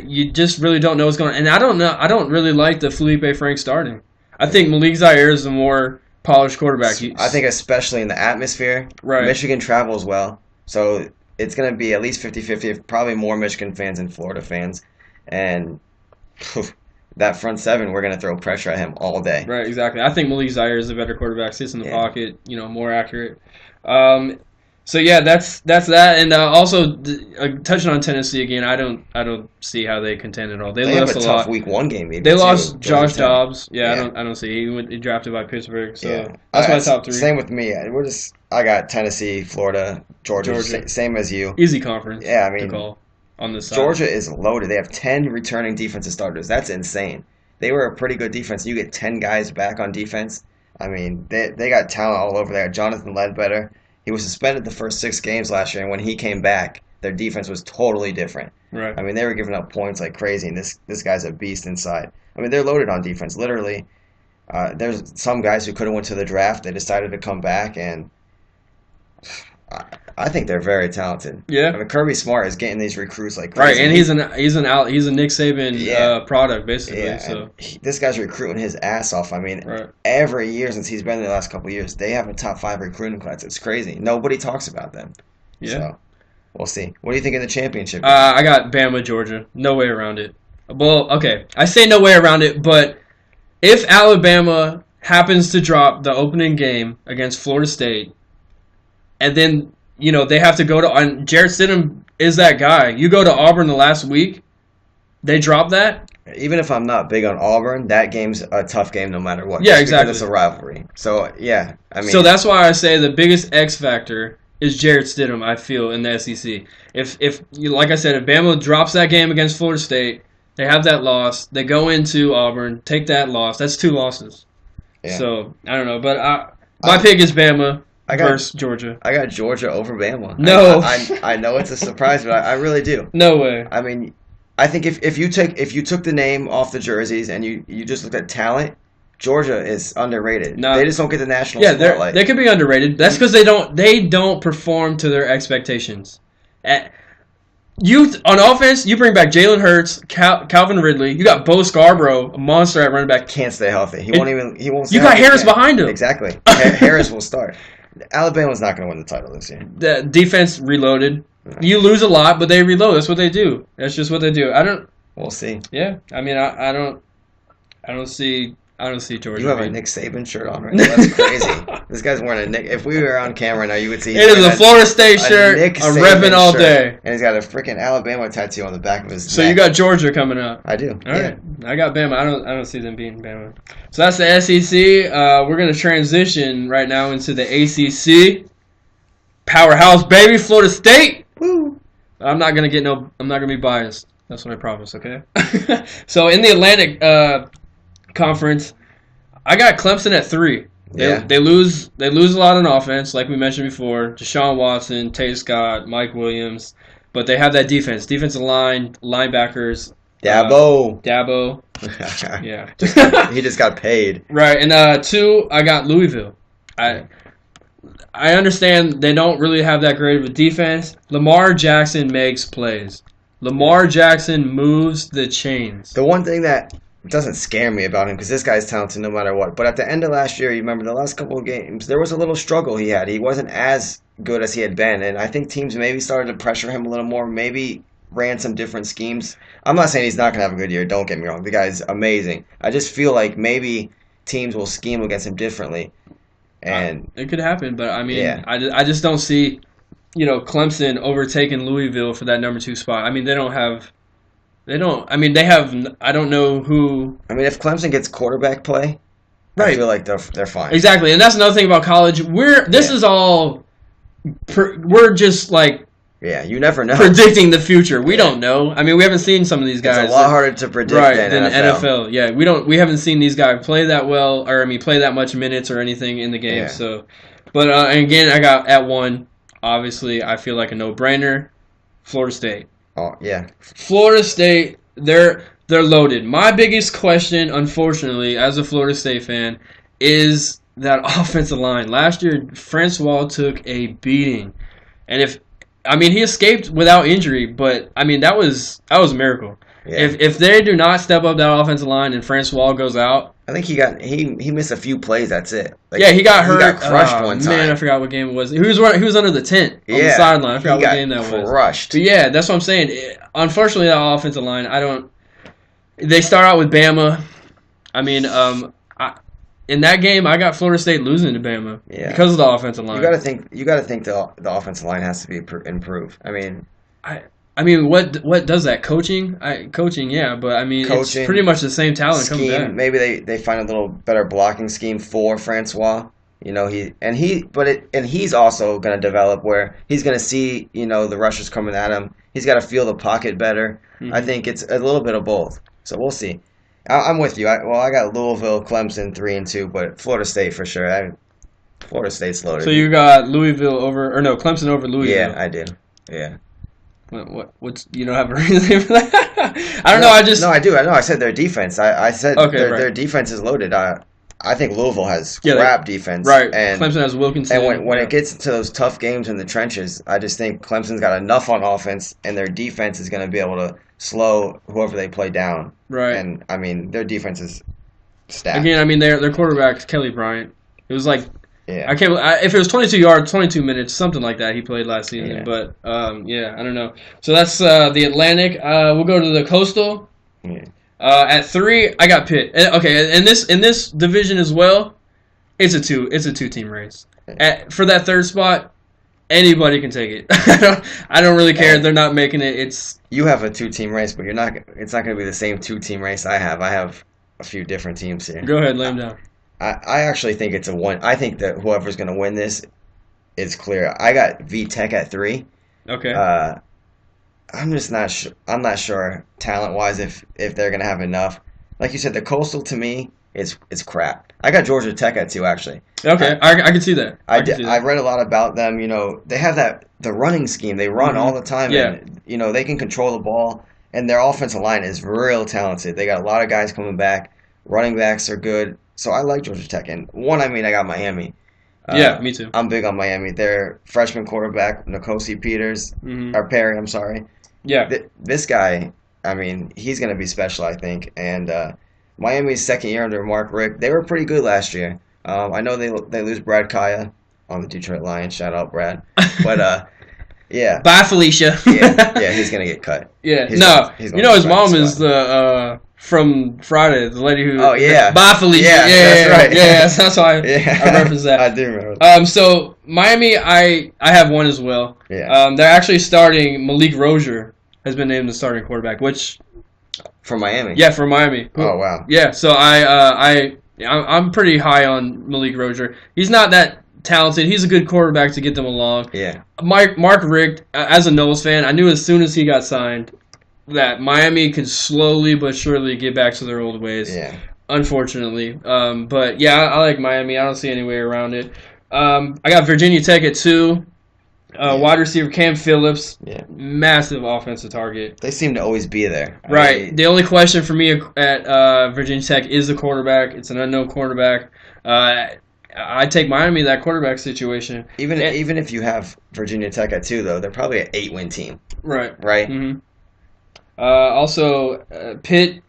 you just really don't know what's going on. And I don't really like the Felipe Franks starting. I think Malik Zaire is the more polished quarterback. I think especially in the atmosphere. Right. Michigan travels well. So it's going to be at least 50-50, probably more Michigan fans than Florida fans. And that front 7, we're going to throw pressure at him all day. Right, exactly. I think Malik Zaire is a better quarterback, sits in the pocket, more accurate. So yeah, that's that, and also touching on Tennessee again, I don't see how they contend at all. They lost have a tough week 1 game. Maybe they lost Josh Dobbs. Yeah, I don't see. He drafted by Pittsburgh, so that's my top 3. Same with me. I got Tennessee, Florida, Georgia. Same as you. Easy conference. Yeah, to call on this side. Georgia is loaded. They have 10 returning defensive starters. That's insane. They were a pretty good defense. You get 10 guys back on defense. They got talent all over there. Jonathan Ledbetter. He was suspended the first 6 games last year, and when he came back, their defense was totally different. Right. They were giving up points like crazy, and this guy's a beast inside. They're loaded on defense. Literally, there's some guys who could have went to the draft. They decided to come back, and I think they're very talented. Yeah. I mean, Kirby Smart is getting these recruits like Right, crazy. and he's a Nick Saban product basically. Yeah, So this guy's recruiting his ass off. I mean, right. every year since he's been there the last couple of years, they have a top 5 recruiting class. It's crazy. Nobody talks about them. Yeah. So, we'll see. What do you think of the championship? I got Bama, Georgia. No way around it. Well, okay. I say no way around it, but if Alabama happens to drop the opening game against Florida State, and then, they have to go to... And Jarrett Stidham is that guy. You go to Auburn the last week, they drop that. Even if I'm not big on Auburn, that game's a tough game no matter what. Yeah, just exactly. Because it's a rivalry. So, yeah. I mean, so that's why I say the biggest X factor is Jarrett Stidham, I feel, in the SEC. If like I said, if Bama drops that game against Florida State, they have that loss, they go into Auburn, take that loss, that's 2 losses. Yeah. So, I don't know. But my pick is Bama versus Georgia. I got Georgia over Bama. No. I know it's a surprise, but I really do. No way. I mean, I think if you took the name off the jerseys and you just looked at talent, Georgia is underrated. No, they just don't get the national spotlight. They could be underrated. That's because they don't perform to their expectations. On offense, you bring back Jalen Hurts, Calvin Ridley. You got Bo Scarborough, a monster at running back. Can't stay healthy. He won't. You got Harris behind him. Exactly. Harris will start. Alabama's not going to win the title this year. The defense reloaded. You lose a lot, but they reload. That's what they do. That's just what they do. We'll see. Yeah, I mean, I don't see Georgia. You have a Nick Saban shirt on right now. That's crazy. This guy's wearing a Nick. If we were on camera now, you would see. It is a Florida State shirt. I'm repping all day. And he's got a freaking Alabama tattoo on the back of his neck. So you got Georgia coming up. I do. All right. I got Bama. I don't see them beating Bama. So that's the SEC. We're gonna transition right now into the ACC. Powerhouse, baby, Florida State. Woo. I'm not gonna be biased. That's what I promise. Okay. So in the Atlantic Conference, I got Clemson at 3. They lose a lot on offense, like we mentioned before. Deshaun Watson, Tate Scott, Mike Williams, but they have that defensive line, linebackers. Dabo. Yeah. He just got paid. Right, and 2, I got Louisville. I understand they don't really have that great of a defense. Lamar Jackson makes plays. Lamar Jackson moves the chains. The one thing that doesn't scare me about him, because this guy's talented no matter what, but at the end of last year, you remember the last couple of games, there was a little struggle he had. He wasn't as good as he had been, and I think teams maybe started to pressure him a little more, maybe ran some different schemes. I'm not saying he's not going to have a good year, don't get me wrong. The guy's amazing. I just feel like maybe teams will scheme against him differently. And it could happen, but I mean, I just don't see, Clemson overtaking Louisville for that number 2 spot. I mean, they have. I don't know who. I mean, if Clemson gets quarterback play, right. I feel like they're fine. Exactly, and that's another thing about college. Is all. We're just like. Yeah, you never know. Predicting the future. We don't know. I mean, we haven't seen some of these guys. It's a lot harder to predict than NFL. Yeah, we haven't seen these guys play that well, or play that much minutes or anything in the game. Yeah. So, but and again, I got at 1. Obviously, I feel like a no-brainer. Florida State. Oh yeah. Florida State. They're loaded. My biggest question, unfortunately, as a Florida State fan, is that offensive line. Last year, Francois took a beating, and he escaped without injury, but that was a miracle. Yeah. If they do not step up that offensive line and Francois goes out, I think he missed a few plays. That's it. He got hurt. He got crushed one time. Man, I forgot what game it was. He was under the tent on the sideline. I forgot what game that was. Crushed. But yeah, that's what I'm saying. Unfortunately, that offensive line, They start out with Bama. In that game, I got Florida State losing to Bama because of the offensive line. You got to think the offensive line has to be improved. What does that? Coaching, yeah, but it's pretty much the same talent scheme, coming back. Maybe they find a little better blocking scheme for Francois. He's also going to develop where he's going to see the rushers coming at him. He's got to feel the pocket better. Mm-hmm. I think it's a little bit of both. So we'll see. I'm with you. I got Louisville, Clemson 3 and 2, but Florida State for sure. Florida State's loaded. So you got Clemson over Louisville. Yeah, I do. Yeah. What's you don't have a reason for that? I don't know. No, I do. I know. I said their defense. I said their defense is loaded. I think Louisville has crap defense. Right. And Clemson has Wilkinson. And when it gets to those tough games in the trenches, I just think Clemson's got enough on offense, and their defense is going to be able to slow whoever they play down. Right. And, I mean, their defense is stacked. Again, I mean, their quarterback, Kelly Bryant, it was like, Yeah. if it was 22 yards, 22 minutes, something like that, he played last season. Yeah. But, I don't know. So that's the Atlantic. We'll go to the Coastal. Yeah. At 3, I got Pitt. Okay, in this division as well, it's a two-team race. For that third spot, anybody can take it. I don't really care if they're not making it. You have a 2-team race, but it's not going to be the same 2-team race I have. I have a few different teams here. Go ahead, lay them down. I actually think it's a one. I think that whoever's going to win this is clear. I got VTech at 3. Okay. I'm just not sure. I'm not sure talent-wise if they're going to have enough. Like you said, the Coastal to me is crap. I got Georgia Tech at 2 actually. Okay, I can see that. I read a lot about them. You know, they have the running scheme. They run all the time. Yeah. And, you know, they can control the ball, and their offensive line is real talented. They got a lot of guys coming back. Running backs are good. So I like Georgia Tech. And I got Miami. Yeah, me too. I'm big on Miami. Their freshman quarterback, Nkosi Peters, or Perry, I'm sorry. Yeah. This guy, I mean, he's going to be special, I think. And Miami's second year under Mark Richt, they were pretty good last year. I know they lose Brad Kaya on the Detroit Lions. Shout out, Brad. But, yeah. Bye, Felicia. yeah, he's going to get cut. Yeah. He's You know his mom is the from Friday, the lady who... Oh, yeah. Bye, Felicia. Yeah, that's right. Yeah, that's why I reference that. I do remember that. So, Miami, I have one as well. Yeah. They're actually starting... Malik Rozier has been named the starting quarterback, which... From Miami? Yeah, from Miami. Oh, wow. Yeah, so I'm pretty high on Malik Rozier. He's not that talented. He's a good quarterback to get them along. Yeah. Mark Richt, as a Knowles fan, I knew as soon as he got signed that Miami could slowly but surely get back to their old ways. Yeah. Unfortunately. But, yeah, I like Miami. I don't see any way around it. I got Virginia Tech at 2. Wide receiver Cam Phillips. Yeah. Massive offensive target. They seem to always be there. Right. The only question for me at Virginia Tech is the quarterback. It's an unknown quarterback. I take Miami that quarterback situation. Even if you have Virginia Tech at 2, though, they're probably an 8-win team. Right. Right? Mm-hmm. Also, Pitt,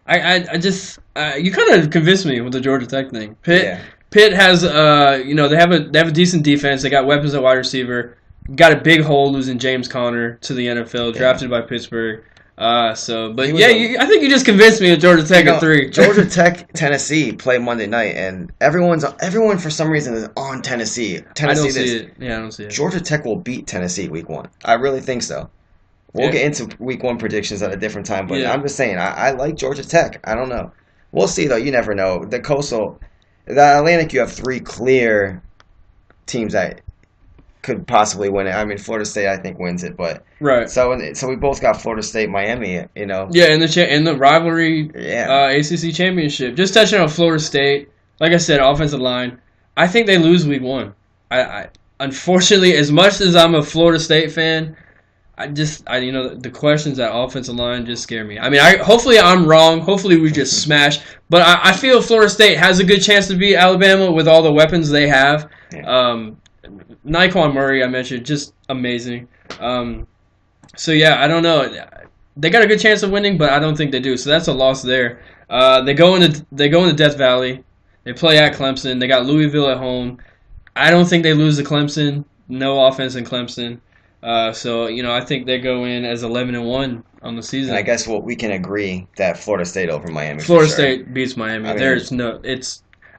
I just you kind of convinced me with the Georgia Tech thing. Pitt has they have a decent defense. They got weapons at wide receiver. Got a big hole losing James Conner to the NFL, drafted by Pittsburgh. I think you just convinced me of Georgia Tech at 3. Georgia Tech, Tennessee play Monday night, and everyone for some reason is on Tennessee. I don't see it. Yeah, I don't see it. Georgia Tech will beat Tennessee week 1. I really think so. We'll get into week 1 predictions at a different time, but I'm just saying, I like Georgia Tech. I don't know. We'll see, though. You never know. The Atlantic, you have 3 clear teams that could possibly win it. I mean, Florida State, I think, wins it, but right. So we both got Florida State, Miami. You know. Yeah, in the rivalry, ACC championship. Just touching on Florida State, like I said, offensive line. I think they lose week 1. I unfortunately, as much as I'm a Florida State fan, the questions at offensive line just scare me. I mean, hopefully I'm wrong. Hopefully we just smash. But I feel Florida State has a good chance to beat Alabama with all the weapons they have. Yeah. Nyquan Murray, I mentioned, just amazing. So yeah, I don't know. They got a good chance of winning, but I don't think they do. So that's a loss there. They go into Death Valley. They play at Clemson. They got Louisville at home. I don't think they lose to Clemson. No offense in Clemson. So I think they go in as 11-1 on the season. And I guess we can agree that Florida State over Miami. Florida State beats Miami.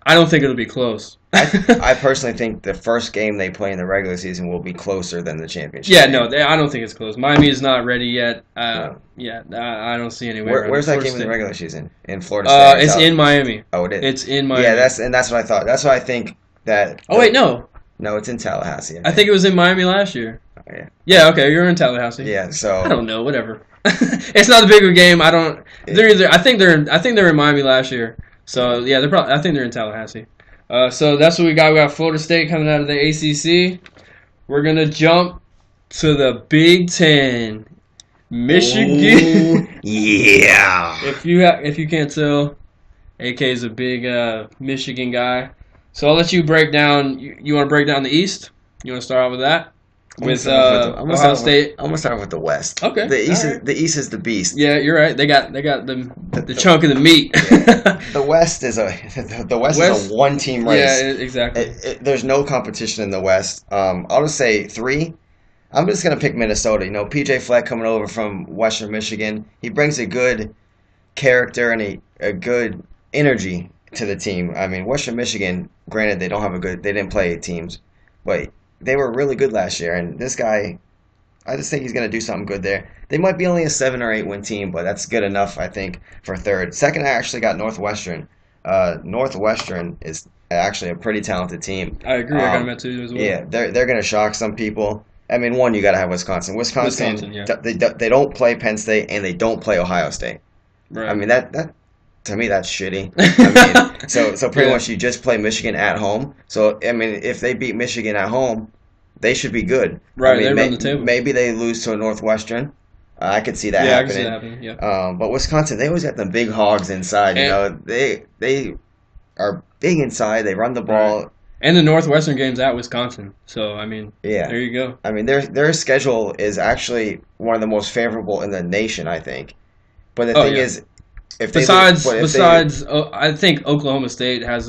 I don't think it'll be close. I personally think the first game they play in the regular season will be closer than the championship. Yeah, no, I don't think it's close. Miami is not ready yet. I don't see any way. Where's that game in the regular season? In Florida State? It's in Miami. Oh, it is. It's in Miami. Yeah, that's what I thought. That's why I think that. Oh wait, no. No, it's in Tallahassee. I think it was in Miami last year. Oh, yeah. Yeah. Okay, you're in Tallahassee. Yeah. So I don't know. Whatever. It's not a bigger game. I don't. They're either. I think they're in Miami last year. So yeah, I think they're in Tallahassee. So that's what we got. We got Florida State coming out of the ACC. We're gonna jump to the Big Ten. Michigan. Ooh, yeah. If you can't tell, AK is a big Michigan guy. So I'll let you break down. You want to break down the East? You want to start out with that? With Ohio State. I'm gonna start with the West. Okay. The East is the beast. Yeah, you're right. They got the chunk of the meat. The West is a one team race. Yeah, exactly. There's no competition in the West. I'll just say 3. I'm just gonna pick Minnesota. PJ Fleck coming over from Western Michigan. He brings a good character and a good energy to the team. I mean, Western Michigan, granted, they didn't play teams, but they were really good last year. And this guy, I just think he's going to do something good there. They might be only a 7 or 8 win team, but that's good enough, I think, for third. Second, I actually got Northwestern. Northwestern is actually a pretty talented team. I agree. I got them at 2 as well. Yeah, they're going to shock some people. I mean, one, you got to have Wisconsin. Wisconsin, yeah. They don't play Penn State and they don't play Ohio State. Right. I mean, that to me, that's shitty. I mean, so pretty much you just play Michigan at home. So, I mean, if they beat Michigan at home, they should be good. Right, I mean, they're on the table. Maybe they lose to a Northwestern. I could see that happening. I could see that happening, yeah. But Wisconsin, they always got the big hogs inside. They are big inside. They run the ball. Right. And the Northwestern game's at Wisconsin. So, I mean, there you go. I mean, their schedule is actually one of the most favorable in the nation, I think. But the thing is, besides, I think Oklahoma State has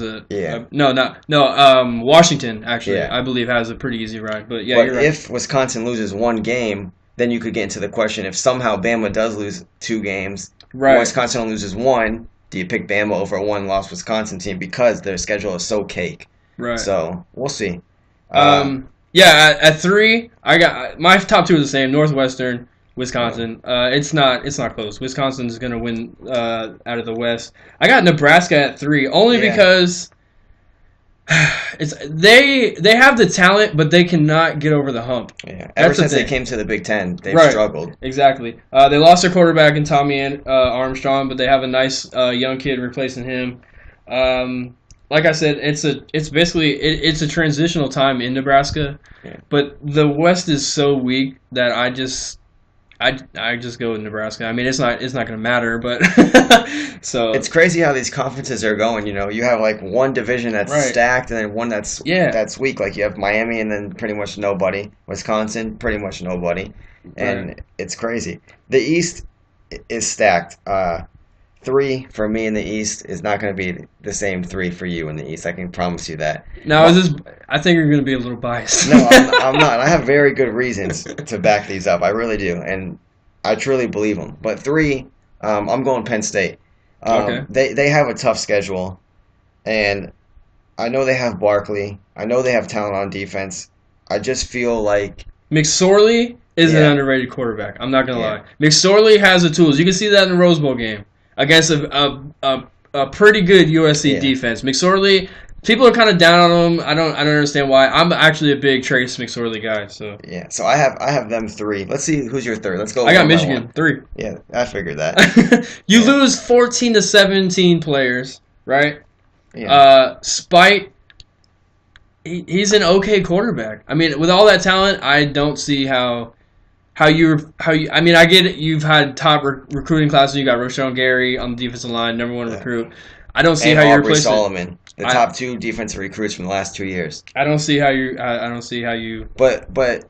Washington actually, I believe, has a pretty easy ride. But yeah, you're right. If Wisconsin loses 1 game, then you could get into the question: if somehow Bama does lose 2 games, right? Wisconsin only loses 1. Do you pick Bama over a 1-loss Wisconsin team because their schedule is so cake? Right. So we'll see. At 3, I got my top 2 are the same: Northwestern, Wisconsin. It's not close. Wisconsin is going to win out of the West. I got Nebraska at 3 only because they have the talent, but they cannot get over the hump. Yeah. Ever since they came to the Big Ten, they've struggled. Exactly. They lost their quarterback in Tommy Armstrong, but they have a nice young kid replacing him. Like I said, it's basically a transitional time in Nebraska, but the West is so weak that I just go with Nebraska. I mean, it's not going to matter, but so it's crazy how these conferences are going. You have like one division that's stacked, and then one that's weak. Like you have Miami, and then pretty much nobody. Wisconsin, pretty much nobody, and it's crazy. The East is stacked. 3 for me in the East is not going to be the same 3 for you in the East. I can promise you that. Now, I think you're going to be a little biased. No, I'm not. I have very good reasons to back these up. I really do, and I truly believe them. But 3, I'm going Penn State. They have a tough schedule, and I know they have Barkley. I know they have talent on defense. I just feel like McSorley is an underrated quarterback. I'm not going to lie. McSorley has the tools. You can see that in the Rose Bowl game against a pretty good USC defense. McSorley, people are kind of down on him. I don't understand why. I'm actually a big Trace McSorley guy. So so I have them 3. Let's see who's your 3rd. Let's go. I got Michigan 3. Yeah, I figured that. You lose 14 to 17 players, right? Yeah. Spite. He's an okay quarterback. I mean, with all that talent, I don't see how you. I mean, I get it. You've had top recruiting classes. You got Rashawn Gary on the defensive line, #1 recruit. I don't see how you replace Solomon, the top 2 defensive recruits from the last 2 years. I don't see how you. I don't see how you. But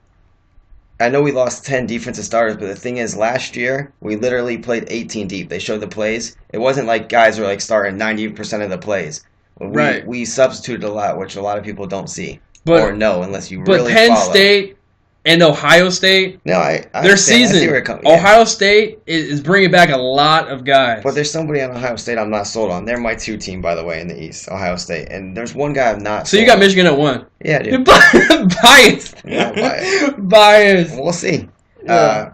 I know we lost 10 defensive starters, but the thing is, last year we literally played 18 deep. They showed the plays. It wasn't like guys were like starting 90% of the plays. We substituted a lot, which a lot of people don't see or know unless you really follow. But Penn State and Ohio State, their season, Ohio State is bringing back a lot of guys. But there's somebody on Ohio State I'm not sold on. They're my 2 team, by the way, in the East, Ohio State. And there's one guy I'm not sold on. So you got Michigan at 1. Yeah, dude. Biased. Not biased. Biased. We'll see. Yeah.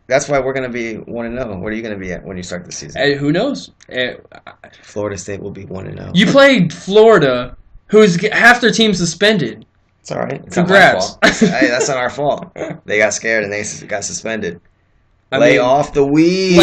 That's why we're going to be 1-0. What are you going to be at when you start the season? Hey, who knows? Florida State will be 1-0. You played Florida, who's half their team suspended. It's all right. It's Congrats. Not my fault. Hey, that's not our fault. They got scared and they got suspended. Lay off the weed.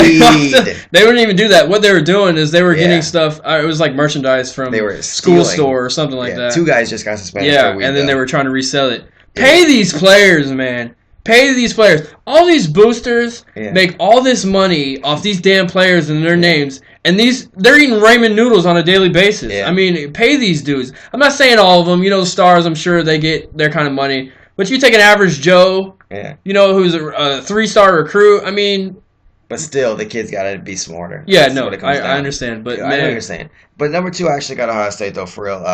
They wouldn't even do that. What they were doing is they were getting stuff. It was like merchandise from school store or something like that. 2 guys just got suspended. Yeah, and then they were trying to resell it. Pay these players, man. Pay these players. All these boosters make all this money off these damn players and their names, And they're eating ramen noodles on a daily basis. Yeah. I mean, pay these dudes. I'm not saying all of them. You know, stars, I'm sure they get their kind of money. But you take an average Joe, you know, who's a 3-star recruit. I mean... But still, the kid's got to be smarter. Yeah, That's no, what it comes I down. understand. But, Yeah, man, I know what you're saying. But number 2, I actually got Ohio State, though, for real.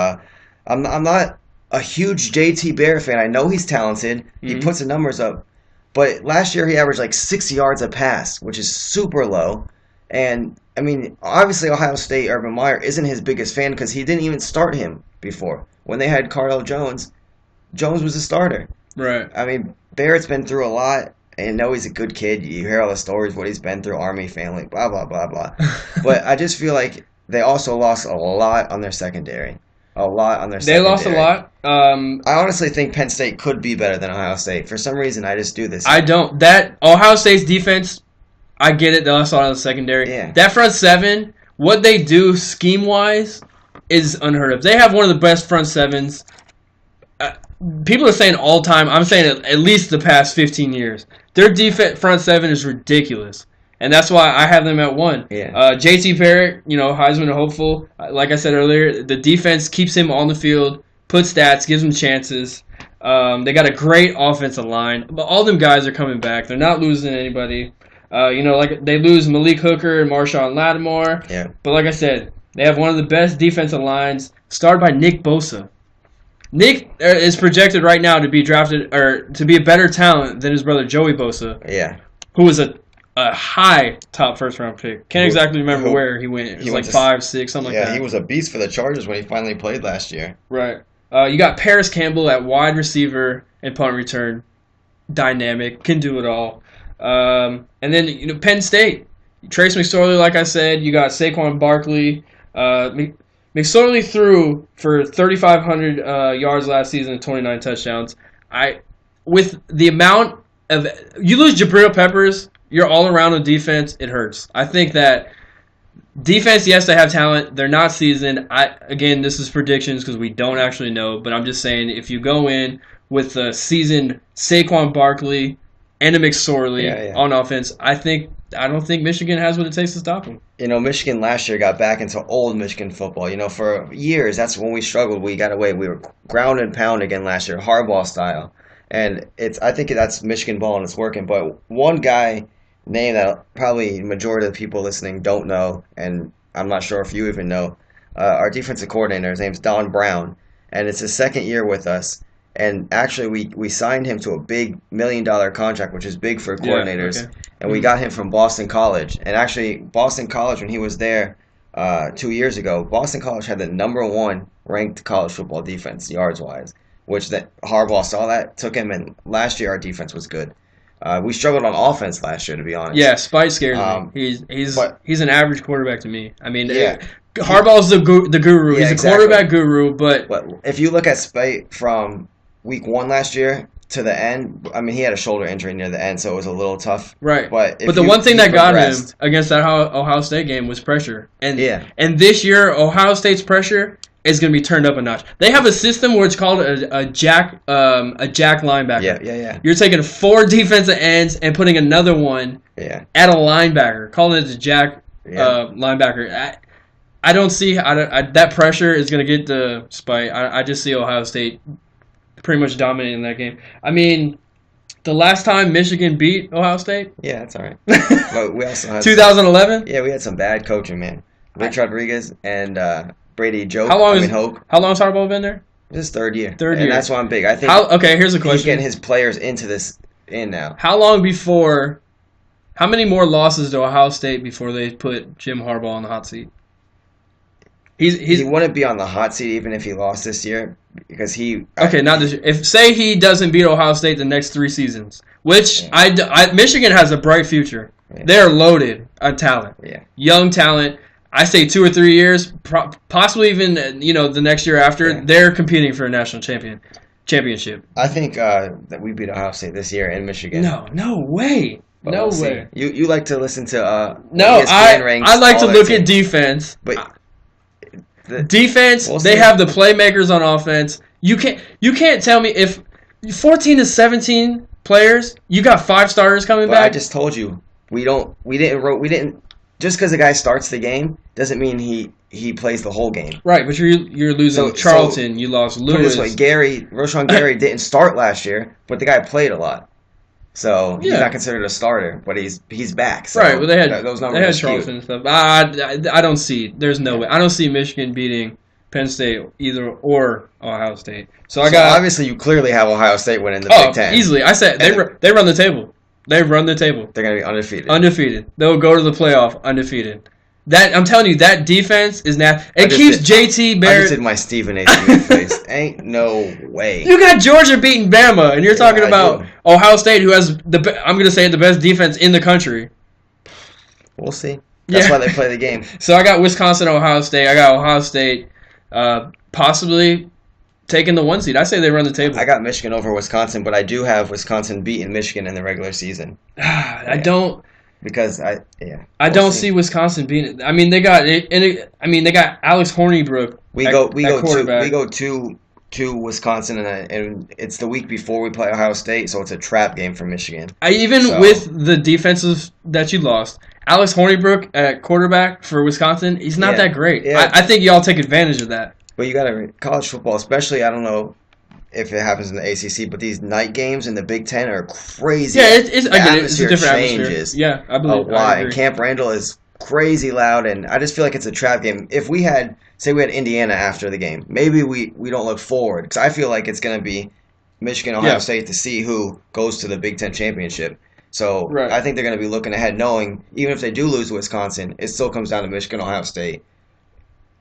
I'm not a huge JT Barrett fan. I know he's talented. He puts the numbers up. But last year, he averaged like 6 yards a pass, which is super low. And, I mean, obviously Ohio State, Urban Meyer, isn't his biggest fan because he didn't even start him before. When they had Cardell Jones, Jones was a starter. right. I mean, Barrett's been through a lot. And I know he's a good kid. You hear all the stories, what he's been through, Army family, blah, blah, blah, blah. But I just feel like they also lost a lot on their secondary. A lot on their They secondary. lost a lot. I honestly think Penn State could be better than Ohio State. For some reason, I just do this. I don't. That Ohio State's defense, I get it. They lost a lot of the secondary. Yeah. That front seven, what they do scheme-wise is unheard of. They have one of the best front sevens. People are saying all time. I'm saying at least the past 15 years. Their defense front seven is ridiculous. And that's why I have them at 1. Yeah. JT Barrett, you know, Heisman hopeful. Like I said earlier, the defense keeps him on the field, puts stats, gives him chances. They got a great offensive line. But all them guys are coming back. They're not losing anybody. You know, like they lose Malik Hooker and Marshawn Lattimore. Yeah. But like I said, they have one of the best defensive lines, started by Nick Bosa. Nick is projected right now to be drafted or to be a better talent than his brother Joey Bosa, Yeah. who was a high top first-round pick. Can't exactly remember where he went. It was like 5, 6, something like that. Yeah, he was a beast for the Chargers when he finally played last year. Right. You got Paris Campbell at wide receiver and punt return. Dynamic. Can do it all. And then, you know, Penn State. Trace McSorley, like I said. You got Saquon Barkley. McSorley threw for 3,500 yards last season and 29 touchdowns. With the amount of... You lose Jabril Peppers, you're all around on defense, it hurts. I think that defense, yes, they have talent. They're not seasoned. Again, this is predictions because we don't actually know, but I'm just saying if you go in with the seasoned Saquon Barkley and a McSorley on offense, I don't think Michigan has what it takes to stop them. You know, Michigan last year got back into old Michigan football. You know, for years, that's when we struggled. We got away. We were ground and pound again last year, Harbaugh style. And I think that's Michigan ball and it's working. But one guy name that probably majority of the people listening don't know, and I'm not sure if you even know, our defensive coordinator, his name's Don Brown, and it's his second year with us. And actually, we signed him to a big $1 million contract, which is big for coordinators. Yeah, okay. And we got him from Boston College. And actually, Boston College, when he was there 2 years ago, Boston College had the number 1 ranked college football defense, yards-wise, which that Harbaugh saw that, took him, and last year our defense was good. We struggled on offense last year, to be honest. Yeah, Spite scares me. He's an average quarterback to me. I mean, Yeah. Harbaugh's the guru. Yeah, He's a quarterback guru, but if you look at Spite from week 1 last year to the end, I mean, he had a shoulder injury near the end, so it was a little tough. Right. But the one thing that got him against that Ohio State game was pressure. And this year, Ohio State's pressure is going to be turned up a notch. They have a system where it's called a jack linebacker. Yeah. You're taking 4 defensive ends and putting another one at a linebacker, calling it a jack linebacker. I don't see that pressure is going to get the Spite. I just see Ohio State pretty much dominating that game. I mean, the last time Michigan beat Ohio State? Yeah, that's all right. But we also had 2011? Yeah, we had some bad coaching, man. Rich Rodriguez and Brady Joe. How long has Harbaugh been there? This is third year. And that's why I'm big. I think here's a question. He's getting his players into this now. How many more losses to Ohio State before they put Jim Harbaugh on the hot seat? He wouldn't be on the hot seat even if he lost this year because not this year. If say he doesn't beat Ohio State the next 3 seasons, which Michigan has a bright future. Yeah. They're loaded on talent. Yeah. Young talent. I say 2 or 3 years, possibly even the next year after. They're competing for a national championship. I think that we beat Ohio State this year in Michigan. No way. But no way. You like to listen to I like to look at defense. But defense, they have the playmakers on offense. You can't tell me if 14 to 17 players, you got 5 starters coming back. I just told you we didn't just because a guy starts the game doesn't mean he plays the whole game. Right, but you're losing Charlton. You lost Lewis. Put it this way, Roshan Gary didn't start last year, but the guy played a lot. So he's not considered a starter, but he's back. So right, well they had those numbers are Charlton and stuff. I don't see. There's no way. I don't see Michigan beating Penn State or Ohio State. So obviously you clearly have Ohio State winning the Big Ten. Easily. I said they run the table. They run the table. They're gonna be undefeated. Undefeated. They'll go to the playoff undefeated. That I'm telling you, that defense is now. It keeps JT Barrett. I just did my Stephen A. Smith face. Ain't no way. You got Georgia beating Bama, and you're talking about Ohio State, who has I'm going to say the best defense in the country. We'll see. That's why they play the game. So I got Wisconsin, Ohio State. I got Ohio State possibly taking the 1 seed. I say they run the table. I got Michigan over Wisconsin, but I do have Wisconsin beating Michigan in the regular season. I don't. Because I don't see Wisconsin beating. I mean, they got Alex Hornibrook. We go to Wisconsin, and it's the week before we play Ohio State, so it's a trap game for Michigan. With the defenses that you lost, Alex Hornibrook at quarterback for Wisconsin, he's not that great. Yeah. I think y'all take advantage of that. But you got to college football, especially. I don't know if it happens in the ACC, but these night games in the Big Ten are crazy. Yeah, it's a different atmosphere. Yeah, I believe. And Camp Randall is crazy loud, and I just feel like it's a trap game. If we had Indiana after the game, maybe we don't look forward, because I feel like it's going to be Michigan, Ohio State to see who goes to the Big Ten championship. So I think they're going to be looking ahead, knowing even if they do lose to Wisconsin, it still comes down to Michigan, Ohio State.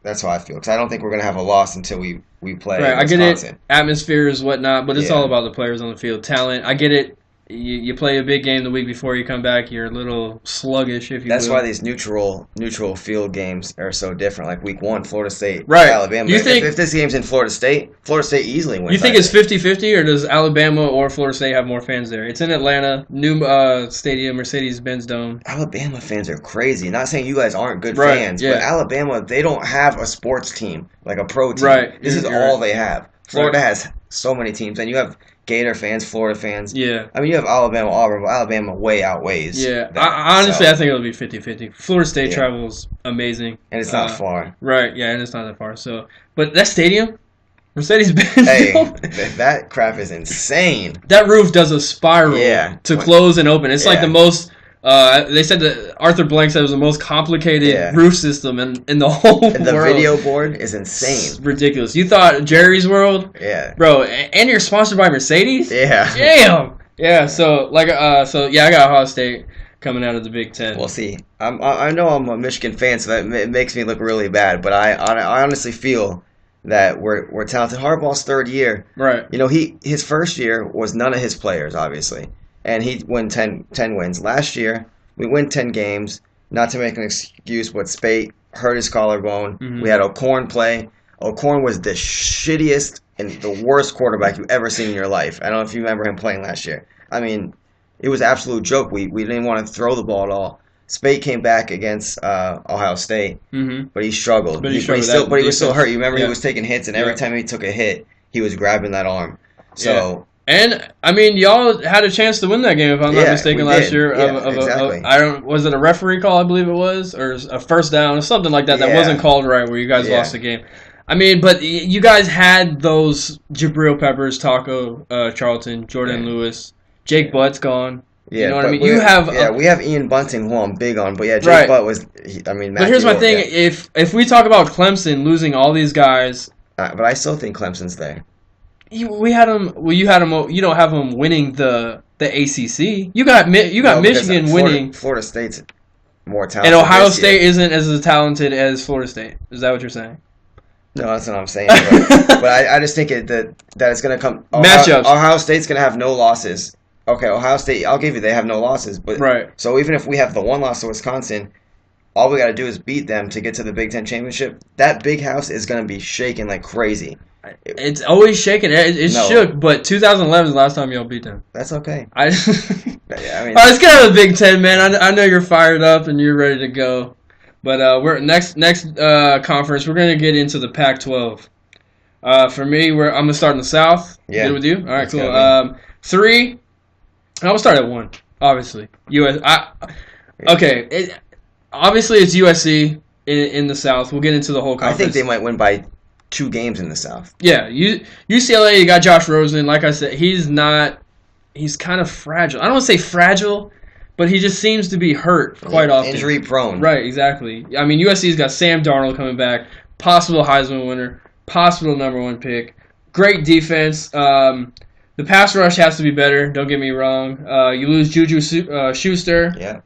That's how I feel, because I don't think we're going to have a loss until we play Wisconsin. I get it, atmospheres, whatnot, but it's all about the players on the field. Talent, I get it. You play a big game the week before you come back, you're a little sluggish, if you will. That's why these neutral field games are so different. Like week 1, Florida State, right. Alabama. You think, if this game's in Florida State easily wins. You think it's 50-50, or does Alabama or Florida State have more fans there? It's in Atlanta, new stadium, Mercedes-Benz Dome. Alabama fans are crazy. Not saying you guys aren't good fans, but Alabama, they don't have a sports team, like a pro team. Right. This is all they have. Florida has so many teams, and you have Gator fans, Florida fans. Yeah. I mean, you have Alabama, Auburn, but Alabama way outweighs. Yeah. Honestly, I think it'll be 50-50. Florida State travels amazing. And it's not far. Right, yeah, and it's not that far. So, but that stadium, Mercedes-Benz Dome, that crap is insane. That roof does a spiral to close and open. It's like the most... they said that Arthur Blank said it was the most complicated roof system in the whole world. The video board is insane. It's ridiculous. You thought Jerry's World? Yeah. Bro, and you're sponsored by Mercedes? Yeah. Damn. Yeah, so I got Ohio State coming out of the Big Ten. We'll see. I know I'm a Michigan fan, so that it makes me look really bad, but I honestly feel that we're talented. Harbaugh's third year. Right. You know, his first year was none of his players, obviously. And he won 10 wins. Last year, we win 10 games. Not to make an excuse, but Spate hurt his collarbone. Mm-hmm. We had O'Korn play. O'Korn was the shittiest and the worst quarterback you've ever seen in your life. I don't know if you remember him playing last year. I mean, it was an absolute joke. We didn't want to throw the ball at all. Spate came back against Ohio State, but he struggled. But he was still hurt. You remember he was taking hits, and every time he took a hit, he was grabbing that arm. So. Yeah. And I mean, y'all had a chance to win that game, if I'm not mistaken, last year. Exactly. Was it a referee call? I believe it was, or a first down, or something like that. That wasn't called right, where you guys lost the game. I mean, but you guys had those Jabril Peppers, Taco Charlton, Jordan Lewis, Jake Butt's gone. Yeah, you know what I mean. We have Ian Bunting, who I'm big on, but Jake Butt was. But here's my thing: if we talk about Clemson losing all these guys, but I still think Clemson's there. We had them. Well, you had them. You don't have them winning the ACC. You got Michigan winning. Florida State's more talented, and Ohio State isn't as talented as Florida State. Is that what you're saying? No, that's not what I'm saying. But I just think that it's going to come matchups. Ohio State's going to have no losses. Okay, Ohio State. I'll give you they have no losses, but so even if we have the one loss to Wisconsin, all we got to do is beat them to get to the Big Ten championship. That big house is going to be shaking like crazy. It's always shaking. It's shook, but 2011 is the last time y'all beat them. That's okay. All right, let's get out of the Big Ten, man. I know you're fired up and you're ready to go. But we're next conference. We're gonna get into the Pac-12. For me, I'm gonna start in the South. Yeah. Good with you? All right, cool. 3. I'm gonna start at 1. Obviously, US. Okay. obviously it's USC in the South. We'll get into the whole I conference. think they might win by 2 games in the South. Yeah, UCLA, you got Josh Rosen. Like I said, he's kind of fragile. I don't want to say fragile, but he just seems to be hurt quite often. Injury prone. Right, exactly. I mean, USC's got Sam Darnold coming back, possible Heisman winner, possible #1 pick. Great defense. The pass rush has to be better. Don't get me wrong. You lose Juju Schuster. Yeah.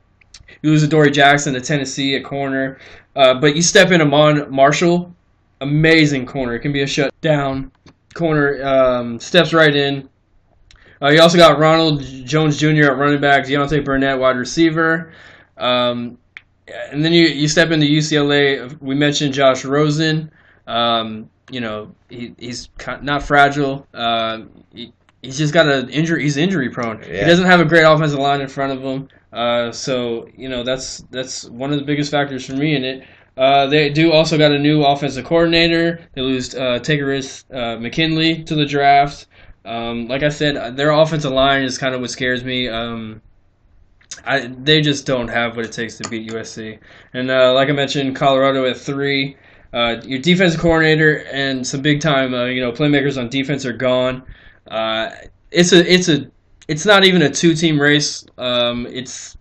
You lose Adoree Jackson to Tennessee at corner. But you step in Amon Marshall. Amazing corner. It can be a shutdown corner. Steps right in. You also got Ronald Jones Jr. at running back. Deontay Burnett, wide receiver. And then you step into UCLA. We mentioned Josh Rosen. He's not fragile. He's just got an injury. He's injury prone. Yeah. He doesn't have a great offensive line in front of him. That's one of the biggest factors for me in it. They do also got a new offensive coordinator. They lose Takeris McKinley to the draft. Like I said, their offensive line is kind of what scares me. They just don't have what it takes to beat USC. And like I mentioned, Colorado at 3. Your defensive coordinator and some big time playmakers on defense are gone. It's not even a 2-team race. It's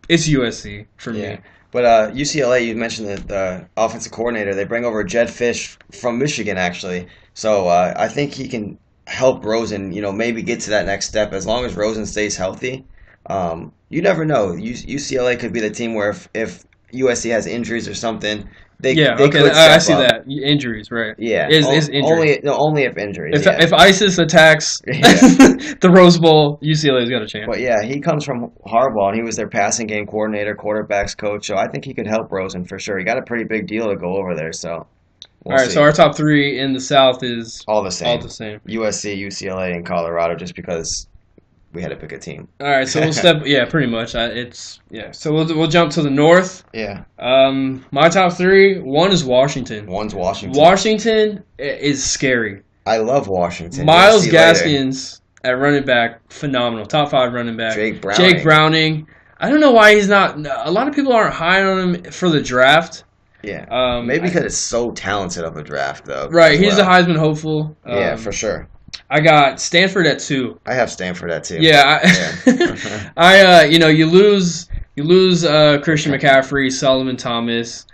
USC for me. Yeah. But UCLA, you mentioned the offensive coordinator. They bring over Jed Fish from Michigan, actually. So I think he can help Rosen, maybe get to that next step as long as Rosen stays healthy. You never know. UCLA could be the team where if USC has injuries or something, they could I step see up. that. Injuries, right. Yeah. Is injuries. Only if injuries. If ISIS attacks the Rose Bowl, UCLA's got a chance. But yeah, he comes from Harbaugh, and he was their passing game coordinator, quarterbacks coach, so I think he could help Rosen for sure. He got a pretty big deal to go over there, so we'll All right, see. so our top 3 in the South is all the same. USC, UCLA, and Colorado, just because we had to pick a team. All right, so we'll step. Yeah, pretty much. So we'll jump to the North. Yeah. My top 3. 1 is Washington. One's Washington. Washington is scary. I love Washington. Miles You'll see Gaskins at running back, phenomenal. Top 5 running back. Jake Browning. I don't know why he's not. A lot of people aren't high on him for the draft. Yeah. Maybe because it's so talented of a draft, though. Right. He's a Heisman hopeful. Yeah, for sure. I got Stanford at 2. I have Stanford at 2. Yeah. You lose Christian McCaffrey, Solomon Thomas,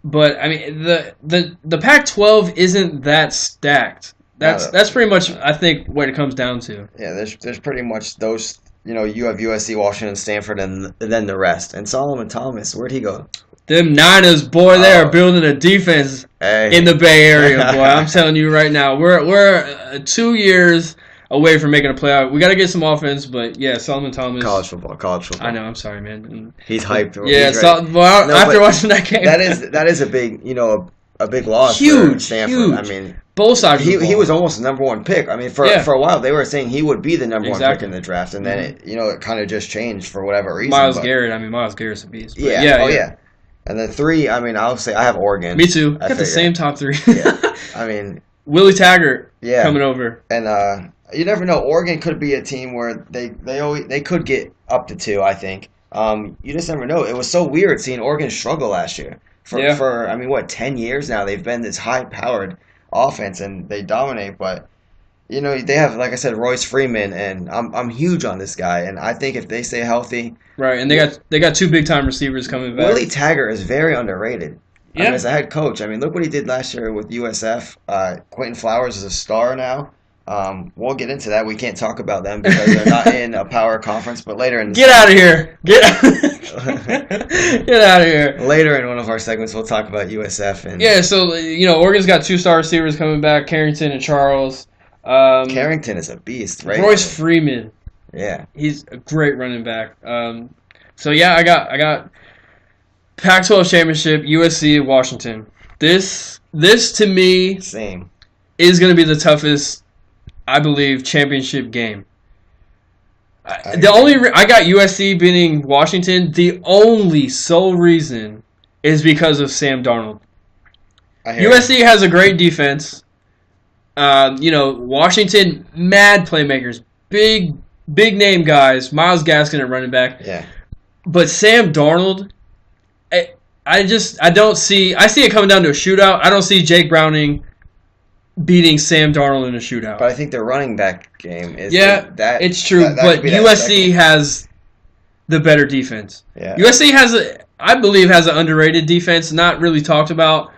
but I mean the Pac-12 isn't that stacked. That's pretty much I think what it comes down to. Yeah, there's pretty much those. You have USC, Washington, Stanford, and then the rest. And Solomon Thomas, where'd he go? Them Niners, boy, they are building a defense in the Bay Area, boy. I'm telling you right now, we're 2 years away from making a playoff. We got to get some offense, but yeah, Solomon Thomas. College football. I know. I'm sorry, man. He's hyped. Yeah. After watching that game, that is a big a big loss for Stanford. Huge. I mean, both sides. He was almost the #1 pick. I mean, for a while they were saying he would be the #1 pick in the draft, and then it kind of just changed for whatever reason. Miles Garrett's a beast. Yeah. And then 3, I mean, I'll say I have Oregon. Me too. I got the same top 3. Yeah. I mean, Willie Taggart coming over. And you never know. Oregon could be a team where they could get up to 2, I think. You just never know. It was so weird seeing Oregon struggle last year. For I mean, 10 years now they've been this high-powered offense and they dominate, but they have, like I said, Royce Freeman, and I'm huge on this guy, and I think if they stay healthy, right, and they got 2 big time receivers coming back. Willie Taggart is very underrated. Yeah. I mean, as a head coach, I mean, look what he did last year with USF. Quentin Flowers is a star now. We'll get into that. We can't talk about them because they're not in a power conference, but later in Get out of here. Get out of here. Later in one of our segments, we'll talk about USF. And yeah, so, Oregon's got 2 star receivers coming back, Carrington and Charles. Carrington is a beast, right? Royce Freeman. Yeah. He's a great running back. So, yeah, I got Pac-12 championship, USC, Washington. This to me Same. is going to be the toughest, I believe, championship game. I got USC beating Washington. The only sole reason is because of Sam Darnold. USC has a great defense. Washington, mad playmakers, big name guys. Miles Gaskin at running back. Yeah. But Sam Darnold, I don't see. I see it coming down to a shootout. I don't see Jake Browning beating Sam Darnold in a shootout. But I think their running back game is it's true. that but could be that USC second. has the better defense. Yeah. USC I believe, has an underrated defense, not really talked about.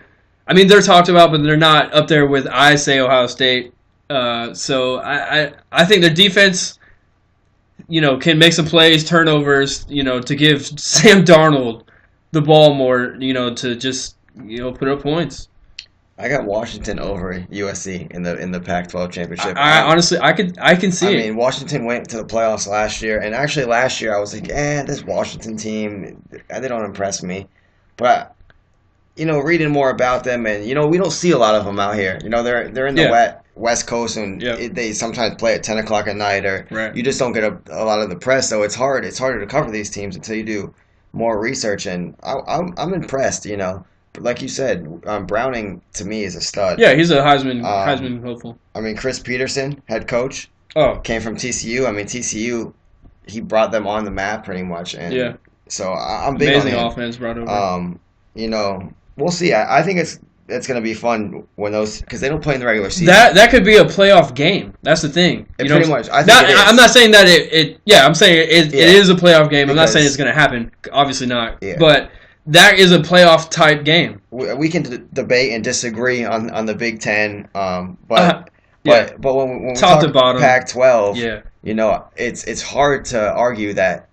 I mean, they're talked about, but they're not up there with, I say, Ohio State. So I think their defense, can make some plays, turnovers, to give Sam Darnold the ball more, to just, put up points. I got Washington over USC in the Pac-12 championship. I honestly, I can see it. I mean, Washington went to the playoffs last year, and actually last year I was like, this Washington team, they don't impress me. But reading more about them, and we don't see a lot of them out here. They're in the West Coast, and they sometimes play at 10 o'clock at night, or you just don't get a lot of the press. So it's hard. It's harder to cover these teams until you do more research. And I'm impressed. But like you said, Browning to me is a stud. Yeah, he's a Heisman hopeful. I mean, Chris Peterson, head coach, came from TCU. I mean, TCU, he brought them on the map pretty much. And so I'm big amazing on him. offense brought over. We'll see. I think it's going to be fun when those, because they don't play in the regular season. That could be a playoff game. That's the thing. Pretty much. I think it is. I'm not saying that I'm saying it is a playoff game. I'm not saying it's going to happen. Obviously not. Yeah. But that is a playoff type game. We can debate and disagree on the Big Ten, but when we top talk to bottom Pac-12, it's hard to argue that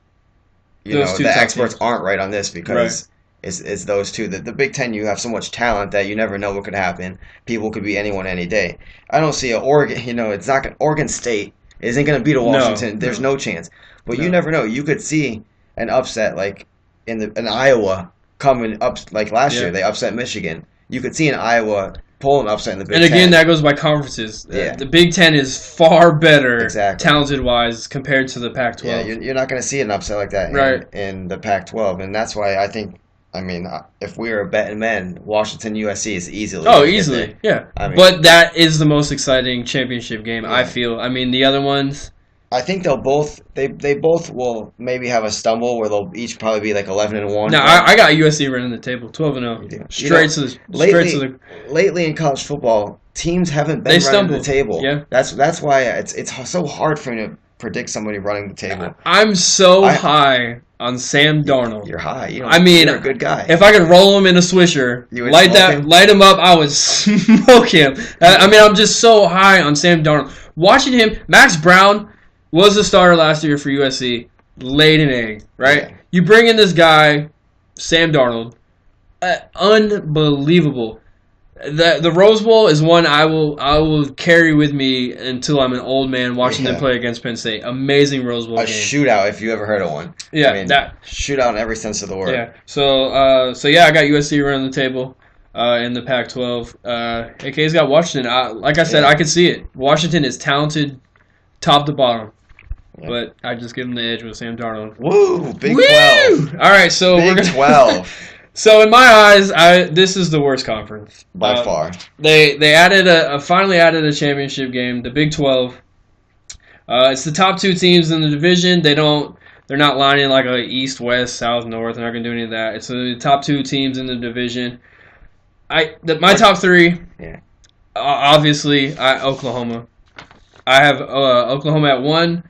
the experts aren't right on this, because it's those two. The Big Ten, you have so much talent that you never know what could happen. People could be anyone any day. I don't see Oregon. It's not Oregon State isn't going to beat a Washington. There's no chance. But you never know. You could see an upset like in Iowa. Coming up like last year, they upset Michigan. You could see in Iowa pull an upset in the Big Ten. And again, that goes by conferences. The Big Ten is far better, talented-wise, compared to the Pac-12. Yeah, you're not going to see an upset like that in the Pac-12, and that's why I think. I mean, if we were betting men, Washington USC is easily. Oh, easily, yeah. But that is the most exciting championship game. I feel. I mean, the other ones. I think they'll both will maybe have a stumble where they'll each probably be like 11-1. No, I got USC running the table, 12-0, straight to the. Lately in college football, teams haven't been running the table. Yeah, that's why it's so hard for me to predict somebody running the table. I'm so high on Sam Darnold. You're high. You're a good guy. If I could roll him in a swisher, light him up, I would smoke him. I mean, I'm just so high on Sam Darnold. Watching him, Max Brown was the starter last year for USC. Laid an egg, right? Yeah. You bring in this guy, Sam Darnold. Unbelievable. The Rose Bowl is one I will carry with me until I'm an old man watching them play against Penn State. Amazing Rose Bowl game. Shootout, if you ever heard of one. Yeah, I mean, that shootout in every sense of the word. Yeah. So I got USC running the table in the Pac-12. AK's got Washington. Like I said, I could see it. Washington is talented, top to bottom. Yeah. But I just give them the edge with Sam Darnold. Woo! Big 12. All right, so Big we're gonna 12. So in my eyes, this is the worst conference by far. They finally added a championship game, the Big 12. It's the top two teams in the division. They're not lining like a East, West, South, North. They're not gonna do any of that. It's the top two teams in the division. My top three. Yeah. Obviously, Oklahoma. I have Oklahoma at 1.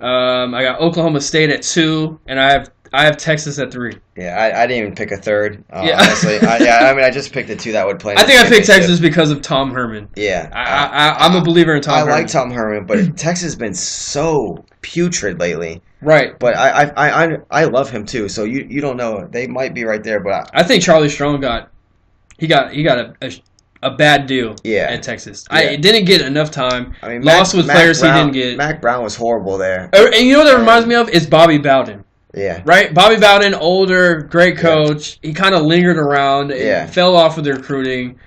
I got Oklahoma State at 2, and I have Texas at 3. Yeah, I didn't even pick a third. Honestly, I just picked the two that would play. I think I picked Texas because of Tom Herman. Yeah, I'm a believer in Tom Herman. I like Tom Herman, but Texas has been so putrid lately. Right. But I love him too. So you don't know, they might be right there. But I think Charlie Strong got a bad deal at Texas. Yeah. It didn't get enough time. I mean, lost with players he didn't get. Mac Brown was horrible there. And you know what that reminds me of? Is Bobby Bowden. Yeah. Right? Bobby Bowden, older, great coach. Yeah. He kind of lingered around. Fell off with the recruiting.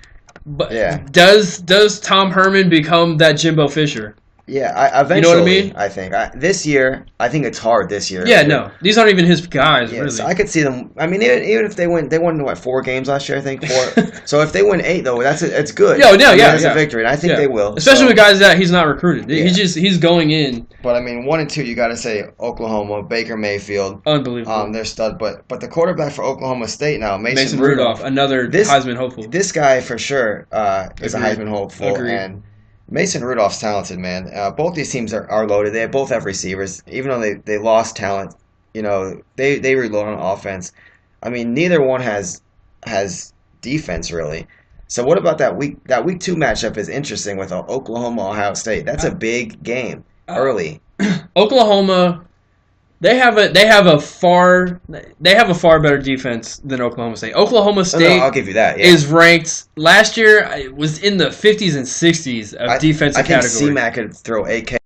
But does Tom Herman become that Jimbo Fisher? Yeah, eventually, You know what I mean? I think. This year, I think it's hard this year. Yeah, no. These aren't even his guys, Yeah, really. so I could see them. I mean, even if they won, what, 4 games last year, I think 4. So if they win 8, though, it's good. Yeah, I mean, yeah, it's a victory, and I think they will. Especially with guys that he's not recruited. Yeah. He's going in. But I mean, 1 and 2, you got to say Oklahoma, Baker Mayfield, Unbelievable. they're stud. But the quarterback for Oklahoma State now, Mason Rudolph, another Heisman hopeful. This guy for sure is a Heisman hopeful, Agreed. and Mason Rudolph's talented, man. Both these teams are loaded. They both have receivers, even though they lost talent. They reload on offense. I mean, neither one has defense really. So what about that week 2 matchup is interesting with Oklahoma Ohio State. That's a big game early. Oklahoma, they have a far better defense than Oklahoma State. Oklahoma State, I'll give you that. Yeah. is ranked last year. It was in the 50s and 60s of defensive category. I think CMAC could throw AK.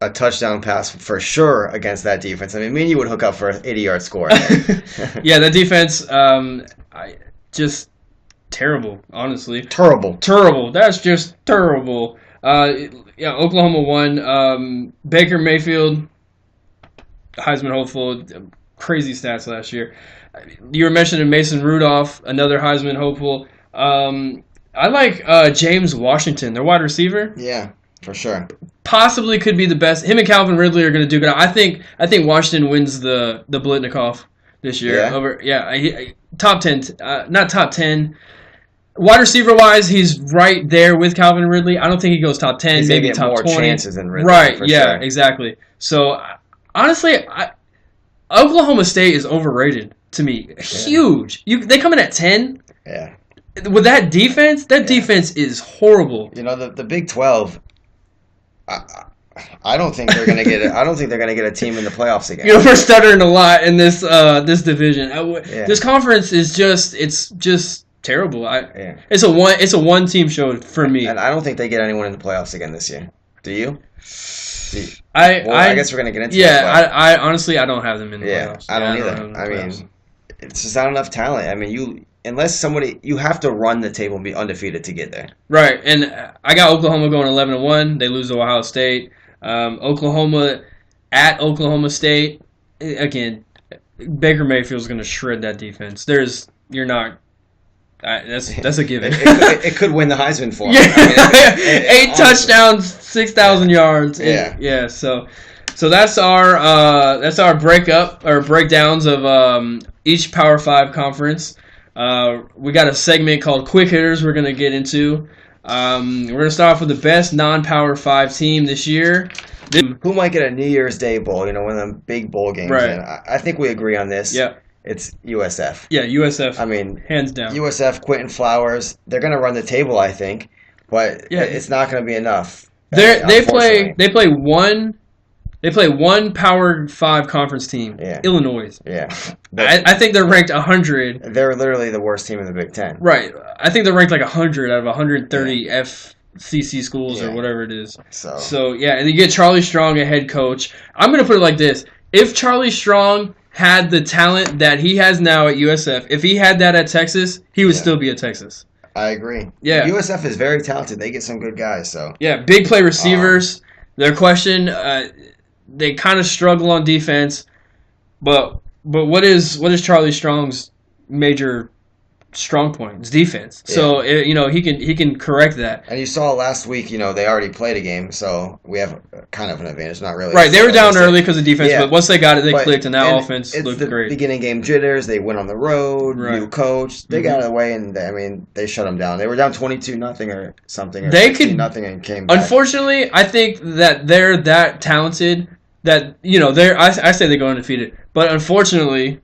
A touchdown pass for sure against that defense. I mean, me and you would hook up for an 80-yard score. Yeah, that defense, just terrible, honestly. Terrible. That's just terrible. Yeah, Oklahoma won. Baker Mayfield, Heisman hopeful, crazy stats last year. You were mentioning Mason Rudolph, another Heisman hopeful. I like James Washington, their wide receiver. Yeah, for sure. Possibly could be the best. Him and Calvin Ridley are going to do good. I think Washington wins the Blitnikoff this year. Yeah. Top 10, not top 10. Wide receiver wise, he's right there with Calvin Ridley. I don't think he goes top 10, he's maybe get top more 20. Chances than Ridley, right? For Yeah, sure. exactly. So honestly, Oklahoma State is overrated to me. Yeah. Huge. They come in at 10. Yeah. With that defense, defense is horrible. The Big 12. I don't think they're gonna get it. I don't think they're gonna get a team in the playoffs again. We're stuttering a lot in this division. This conference is just terrible. It's a one team show for me. And I don't think they get anyone in the playoffs again this year. Do you? I guess we're gonna get into that. I honestly I don't have them in the playoffs. I don't either. I mean, it's just not enough talent. I mean, unless you have to run the table and be undefeated to get there. Right, and I got Oklahoma going 11-1. They lose to Ohio State. Oklahoma at Oklahoma State. Again, Baker Mayfield's going to shred that defense. You're not. That's a given. It could win the Heisman for him. Yeah. I mean, 8 touchdowns, 6,000 yards. Yeah. So that's our breakdowns of each Power 5 conference. We got a segment called Quick Hitters we're going to get into. We're going to start off with the best non-Power 5 team this year. Who might get a New Year's Day bowl, one of them big bowl games. Right. And I think we agree on this. Yeah. It's USF. Yeah, USF. I mean, hands down. USF, Quentin Flowers, they're going to run the table, I think, but it's not going to be enough. They play one Power 5 conference team, Illinois. Yeah. I think they're ranked 100. They're literally the worst team in the Big Ten. Right. I think they're ranked like 100 out of 130 FCC schools or whatever it is. So, yeah, and you get Charlie Strong, a head coach. I'm going to put it like this. If Charlie Strong had the talent that he has now at USF, if he had that at Texas, he would still be at Texas. I agree. Yeah. USF is very talented. They get some good guys. So yeah, big play receivers. Their question, they kind of struggle on defense, but what is Charlie Strong's major strong point? It's defense. Yeah. So he can correct that. And you saw last week, they already played a game, so we have kind of an advantage. Not really. Right, they were down early because of defense, but once they got it, they clicked, and that offense looked great. It's the beginning game jitters. They went on the road. New coach. They got it away, and they shut them down. They were down 22-0 or something, or 16-0 and came back. Unfortunately, I think that they're that talented that I say they go undefeated, but unfortunately.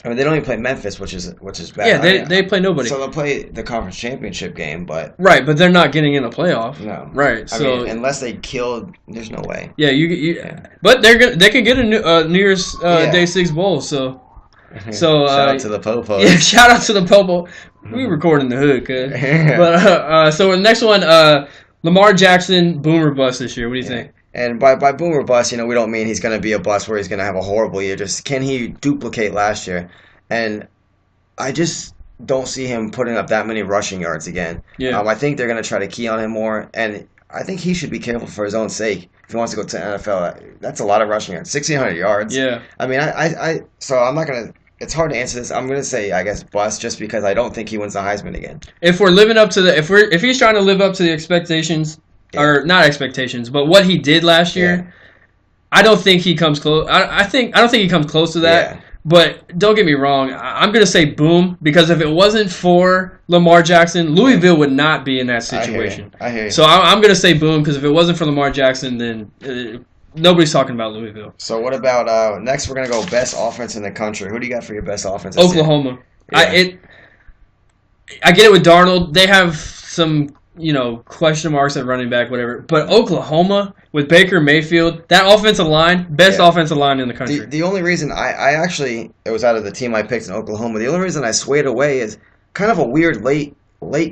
I mean, they don't even play Memphis, which is bad. Yeah, they play nobody. So they'll play the conference championship game, but right, but they're not getting in a playoff. No, right. I mean, unless they killed, there's no way. Yeah, but they can get a New Year's Day 6 bowl. So shout out to the Popo. Yeah, shout out to the Popo. We recording the hood, cuz. But so the next one, Lamar Jackson, boomer bust this year. What do you think? And by boom or bust, we don't mean he's going to be a bust where he's going to have a horrible year. Just can he duplicate last year? And I just don't see him putting up that many rushing yards again. Yeah. I think they're going to try to key on him more, and I think he should be careful for his own sake if he wants to go to the NFL. That's a lot of rushing yards, 1,600 yards. Yeah. I mean, so I'm not going to. It's hard to answer this. I'm going to say, I guess, bust, just because I don't think he wins the Heisman again. If we're living up to if he's trying to live up to the expectations, or not expectations, but what he did last year, I don't think he comes close. I don't think he comes close to that. Yeah. But don't get me wrong. I'm going to say boom, because if it wasn't for Lamar Jackson, Louisville would not be in that situation. I hear you. So I'm going to say boom, because if it wasn't for Lamar Jackson, then nobody's talking about Louisville. So what about next? We're gonna go best offense in the country. Who do you got for your best offense? Oklahoma. Yeah. I get it with Darnold. They have some question marks at running back, whatever. But Oklahoma with Baker Mayfield, that offensive line, best offensive line in the country. The only reason I actually, it was out of the team I picked in Oklahoma. The only reason I swayed away is kind of a weird late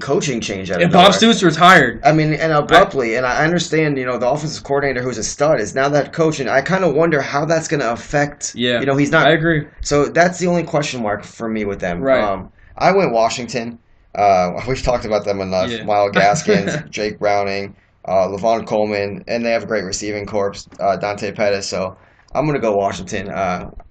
coaching change. And Bob Stoops retired. I mean, and abruptly, and I understand, the offensive coordinator who's a stud is now that coach, and I kind of wonder how that's going to affect. Yeah, he's not. I agree. So that's the only question mark for me with them. Right. I went Washington. We've talked about them enough. Yeah. Myles Gaskins, Jake Browning, Levon Coleman, and they have a great receiving corps, Dante Pettis. So I'm going to go Washington.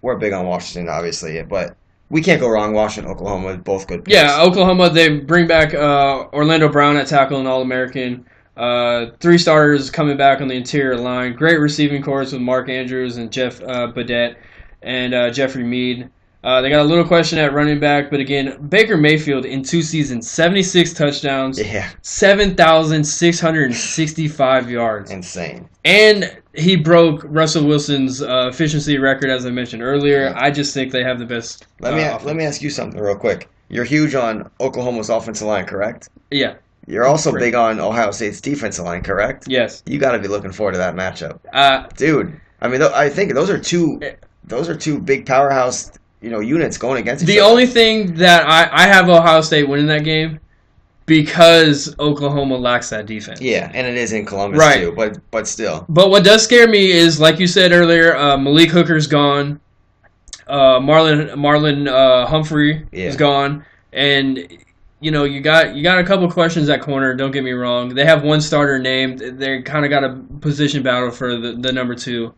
We're big on Washington, obviously, but we can't go wrong. Washington, Oklahoma, both good picks. Yeah, Oklahoma, they bring back Orlando Brown at tackle, and All-American. 3 starters coming back on the interior line. Great receiving corps with Mark Andrews and Jeff Badette and Jeffrey Mead. They got a little question at running back, but again, Baker Mayfield in 2 seasons, 76 touchdowns, 7,665 yards. Insane. And he broke Russell Wilson's efficiency record, as I mentioned earlier. I just think they have the best. Let me ask you something real quick. You're huge on Oklahoma's offensive line, correct? Yeah. You're also big on Ohio State's defensive line, correct? Yes. You got to be looking forward to that matchup, dude. I mean, I think those are two big powerhouse units going against each other. The only thing that I have Ohio State winning that game because Oklahoma lacks that defense. Yeah, and it is in Columbus too, but still. But what does scare me is, like you said earlier, Malik Hooker's gone. Marlon Humphrey is gone, and you got a couple questions at corner. Don't get me wrong; they have one starter named. They kind of got a position battle for the number 2.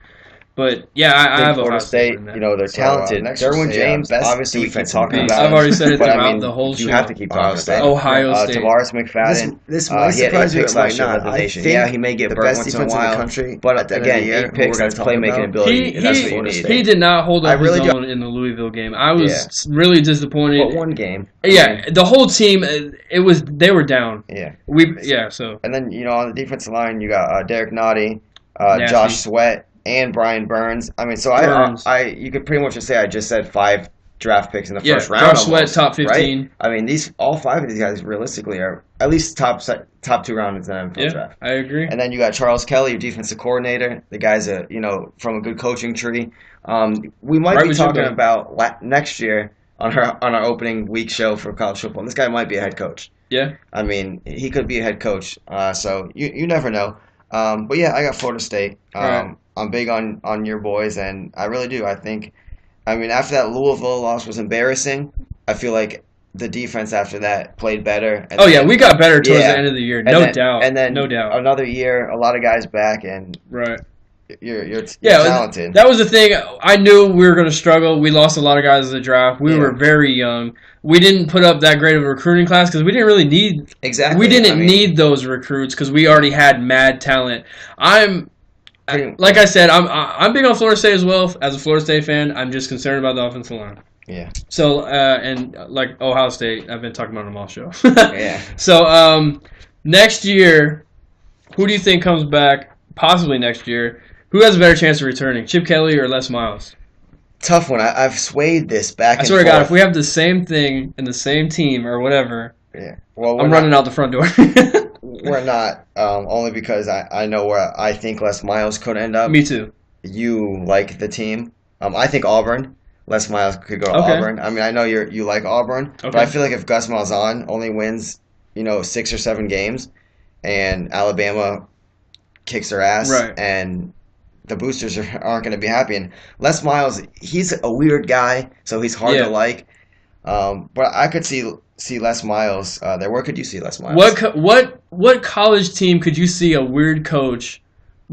But yeah, I have Florida State. They're talented. Derwin James, best obviously defense talking about. I've already said it throughout the whole show. You have to keep talking about Ohio State. Tavares McFadden. This might surprise you, it might not. I think he may get the burnt best once in a defense in while. the country. But again, 8 picks. That's playmaking ability. That's what you need. He did not hold up his own in the Louisville game. I was really disappointed. But one game. Yeah, the whole team. They were down. Yeah. So. And then on the defensive line, you got Derek Nottie, Josh Sweat, and Brian Burns. I mean, so you could pretty much just say I just said 5 draft picks in the first round. Josh Sweat, top 15. Right? I mean, all 5 of these guys realistically are at least top 2 rounds in the NFL draft. I agree. And then you got Charles Kelly, your defensive coordinator. The guy's from a good coaching tree. We might be talking about next year on our opening week show for college football. This guy might be a head coach. Yeah. I mean, he could be a head coach. So you never know. But yeah, I got Florida State. Right. I'm big on your boys, and I really do. I mean, after that Louisville loss was embarrassing, I feel like the defense after that played better. And we got better towards the end of the year, no doubt. And then no doubt. Another year, a lot of guys back, and you're talented. That was the thing. I knew we were going to struggle. We lost a lot of guys in the draft. We were very young. We didn't put up that great of a recruiting class because we didn't really need. Exactly. We didn't need those recruits because we already had mad talent. Like I said, I'm big on Florida State as well. As a Florida State fan, I'm just concerned about the offensive line. Yeah. So and like Ohio State, I've been talking about them all show. Yeah. So next year, who do you think comes back? Possibly next year. Who has a better chance of returning, Chip Kelly or Les Miles? Tough one. I've swayed this back. I swear to God, if we have the same thing and the same team or whatever, well, I'm running out the front door. We're not, only because I know where I think Les Miles could end up. Me too. You like the team. I think Auburn. Les Miles could go to Auburn. I mean, I know you like Auburn, but I feel like if Gus Malzahn only wins, 6 or 7 games, and Alabama kicks their ass, Right. and the boosters aren't going to be happy. And Les Miles, he's a weird guy, so he's hard to like. But I could see Les Miles there. Where could you see Les Miles? What college team could you see a weird coach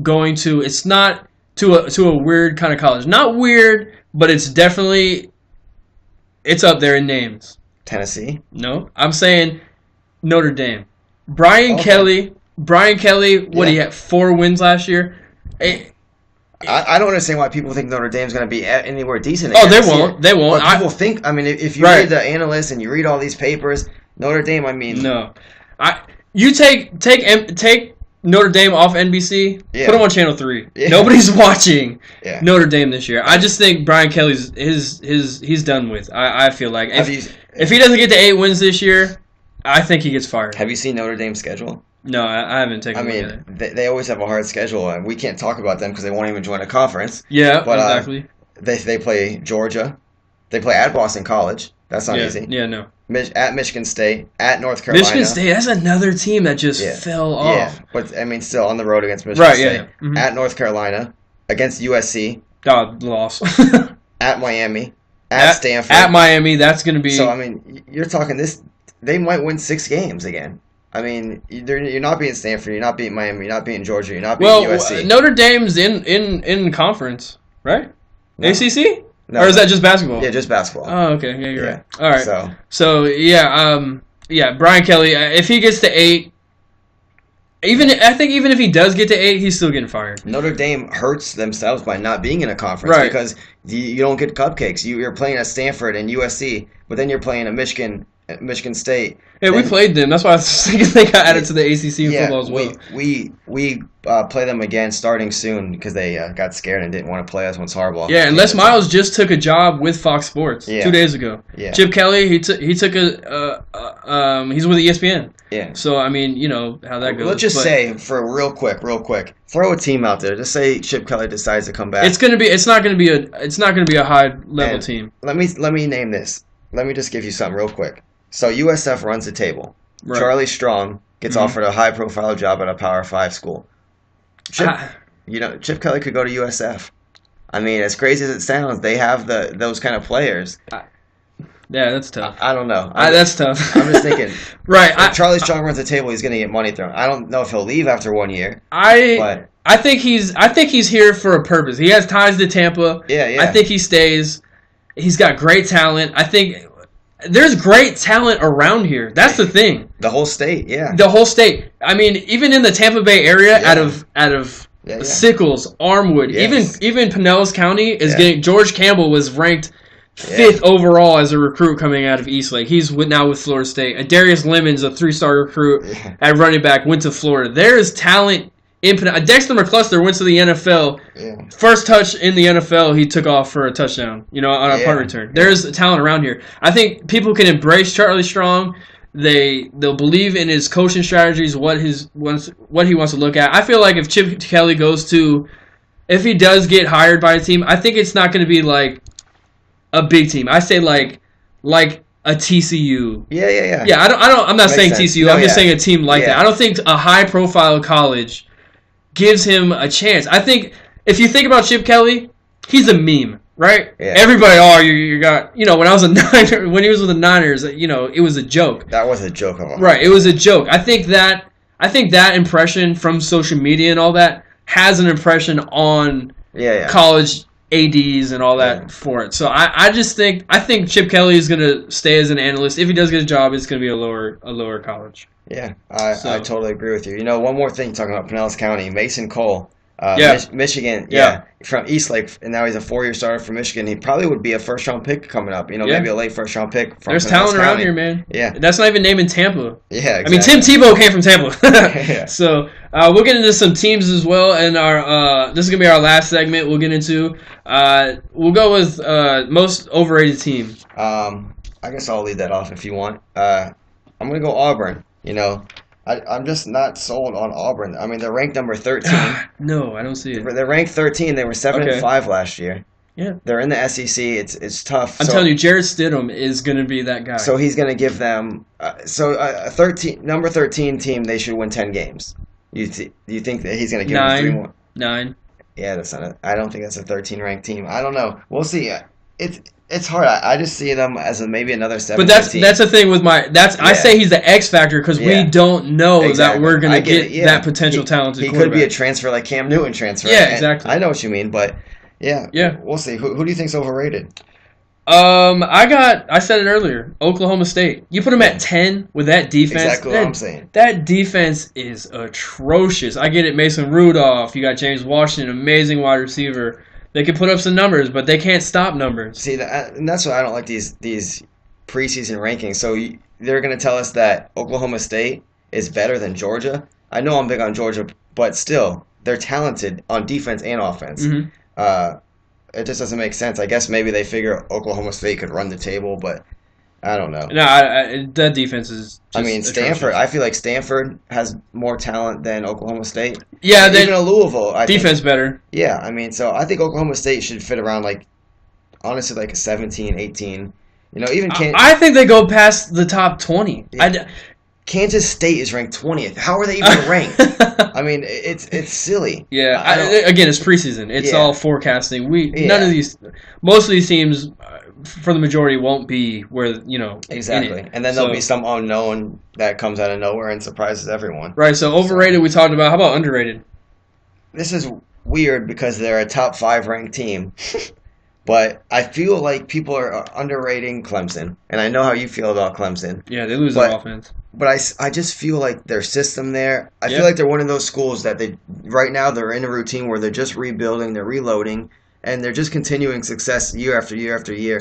going to? It's not to a weird kind of college. Not weird, but it's definitely up there in names. Tennessee? No, I'm saying Notre Dame. Brian Kelly. What he had 4 wins last year. I don't understand why people think Notre Dame's going to be anywhere decent. Oh, they won't. They won't. But people think. I mean, if you read the analysts and you read all these papers, Notre Dame. I mean, no. You take Notre Dame off NBC. Put them on Channel 3. Yeah. Nobody's watching Notre Dame this year. I just think Brian Kelly's he's done with. I feel like if he doesn't get to 8 wins this year, I think he gets fired. Have you seen Notre Dame's schedule? No, I haven't taken a look at it. They always have a hard schedule, and we can't talk about them because they won't even join a conference. Yeah, but, exactly. They play Georgia. They play at Boston College. That's not easy. Yeah, no. At Michigan State, at North Carolina. Michigan State, that's another team that just fell off. Yeah, but, I mean, still on the road against Michigan State. Yeah. Mm-hmm. At North Carolina, against USC. Loss. At Miami. At Stanford. At Miami, that's going to be... So, I mean, you're talking this... They might win 6 games again. I mean, you're not beating Stanford, you're not beating Miami, you're not beating Georgia, you're not beating USC. Notre Dame's in conference, right? No. ACC? No, or is that just basketball? Yeah, just basketball. Oh, okay. Yeah, you're right. All right. So Brian Kelly, if he gets to 8, I think even if he does get to 8, he's still getting fired. Notre Dame hurts themselves by not being in a conference because you don't get cupcakes. You're playing at Stanford and USC, but then you're playing at Michigan State. Yeah, we played them. That's why I was thinking they got added to the ACC in football as well. We play them again starting soon because they got scared and didn't want to play us once Harbaugh. Yeah, and Les Miles just took a job with Fox Sports 2 days ago. Yeah. Chip Kelly, he took he's with ESPN. Yeah. So I mean, you know how that goes. Let's just say for real quick, throw a team out there. Just say Chip Kelly decides to come back. It's not gonna be a high level team. Let me name this. Let me just give you something real quick. So USF runs the table. Right. Charlie Strong gets offered a high-profile job at a Power 5 school. Chip Kelly could go to USF. I mean, as crazy as it sounds, they have those kind of players. Yeah, that's tough. I don't know. That's tough. I'm just thinking. Right. If Charlie Strong runs the table, he's going to get money thrown. I don't know if he'll leave after 1 year. I think he's here for a purpose. He has ties to Tampa. Yeah. I think he stays. He's got great talent. I think there's great talent around here. That's the thing. The whole state, yeah. The whole state. I mean, even in the Tampa Bay area, out of Sickles, Armwood, even Pinellas County is getting. George Campbell was ranked 5th overall as a recruit coming out of Eastlake. He's now with Florida State. Darius Lemons, a 3-star recruit at running back, went to Florida. There is talent. Dexter McCluster went to the NFL. Yeah. First touch in the NFL, he took off for a touchdown, on a punt return. There's talent around here. I think people can embrace Charlie Strong. They'll believe in his coaching strategies, what he wants to look at. I feel like if Chip Kelly if he does get hired by a team, I think it's not going to be like a big team. I say like a TCU. Yeah. Yeah, I'm not saying sense. TCU. I'm just saying a team like that. I don't think a high-profile college gives him a chance. I think if you think about Chip Kelly, he's a meme, right? Yeah. Everybody, you got, when I was a Niner, when he was with the Niners, it was a joke. That was a joke of him. Right, it was a joke. I think that impression from social media and all that has an impression on college ADs and all that for it. So I think Chip Kelly is going to stay as an analyst. If he does get a job, it's going to be a lower college. Yeah, I totally agree with you. One more thing talking about Pinellas County, Mason Cole, Michigan, from Eastlake, and now he's a 4-year starter for Michigan. He probably would be a first-round pick coming up. Maybe a late first-round pick. There's talent around here, man. Yeah, that's not even naming Tampa. Yeah, exactly. I mean, Tim Tebow came from Tampa. So we'll get into some teams as well, and this is gonna be our last segment. We'll get into. We'll go with most overrated team. I guess I'll lead that off if you want. I'm gonna go Auburn. I'm just not sold on Auburn. I mean, they're ranked number 13. No, I don't see it. They're ranked 13. They were 7-5 last year. Yeah. They're in the SEC. It's tough. I'm telling you, Jarrett Stidham is going to be that guy. So he's going to give them number 13 team, they should win 10 games. Do you think that he's going to give him 3 more? 9. Yeah, I don't think that's a 13 ranked team. I don't know. We'll see. It's hard. I just see them as maybe another 7. But that's the thing with I say he's the X factor because we don't know that we're gonna get that potential talented. He quarterback. could be a transfer like Cam Newton transfer. Yeah, exactly. I know what you mean, but yeah, we'll see. Who do you think's overrated? I said it earlier. Oklahoma State. You put them at 10 with that defense. Exactly what I'm saying. That defense is atrocious. I get it. Mason Rudolph. You got James Washington, amazing wide receiver. They can put up some numbers, but they can't stop numbers. See, and that's why I don't like these preseason rankings. So they're going to tell us that Oklahoma State is better than Georgia. I know I'm big on Georgia, but still, they're talented on defense and offense. Mm-hmm. It just doesn't make sense. I guess maybe they figure Oklahoma State could run the table, but I don't know. No, that defense is just Stanford. atrocious. I feel like Stanford has more talent than Oklahoma State. Yeah, even Louisville. Defense better. Yeah, so I think Oklahoma State should fit around honestly a 17, 18. Even I think they go past the top 20. Yeah. Kansas State is ranked 20th. How are they even ranked? It's silly. Yeah, again, it's preseason. It's all forecasting. Most of these teams, for the majority, won't be where exactly. And then there'll be some unknown that comes out of nowhere and surprises everyone. Right. So overrated, we talked about. How about underrated? This is weird because they're a top 5 ranked team. But I feel like people are underrating Clemson, and I know how you feel about Clemson. Yeah, they lose their offense. But I just feel like their system there, I feel like they're one of those schools that right now they're in a routine where they're just rebuilding, they're reloading, and they're just continuing success year after year after year.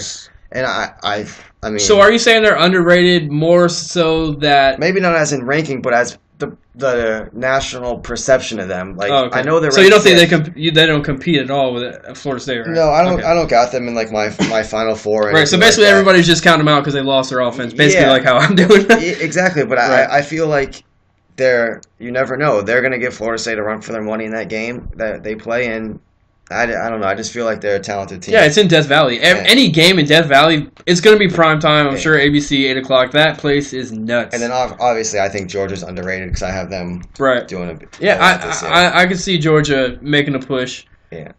And I mean. So are you saying they're underrated more so that maybe not as in ranking, but as the national perception of them? I know they're. So you don't think they don't compete at all with Florida State, right? No, I don't. Okay. I don't got them in my Final Four. Right. So basically, everybody's just counting them out because they lost their offense. Basically, like how I'm doing. Exactly, but right. I feel like you never know. They're going to give Florida State a run for their money in that game that they play in. I don't know. I just feel like they're a talented team. Yeah, it's in Death Valley. Any game in Death Valley, it's going to be prime time. I'm sure ABC, 8 o'clock. That place is nuts. And then obviously I think Georgia's underrated because I have them doing a bit. Yeah, I could see Georgia making a push. Yeah.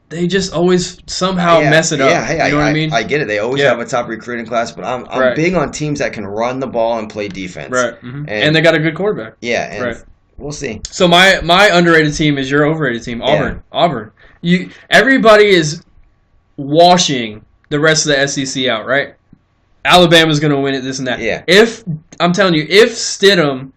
They just always somehow mess it up. Yeah, hey, you know what I mean? I get it. They always have a top recruiting class, but I'm big on teams that can run the ball and play defense. Right. Mm-hmm. And they got a good quarterback. Yeah, and we'll see. So my underrated team is your overrated team, Auburn. Yeah. Auburn. Everybody is washing the rest of the SEC out, right? Alabama's going to win it, this and that. Yeah. I'm telling you, if Stidham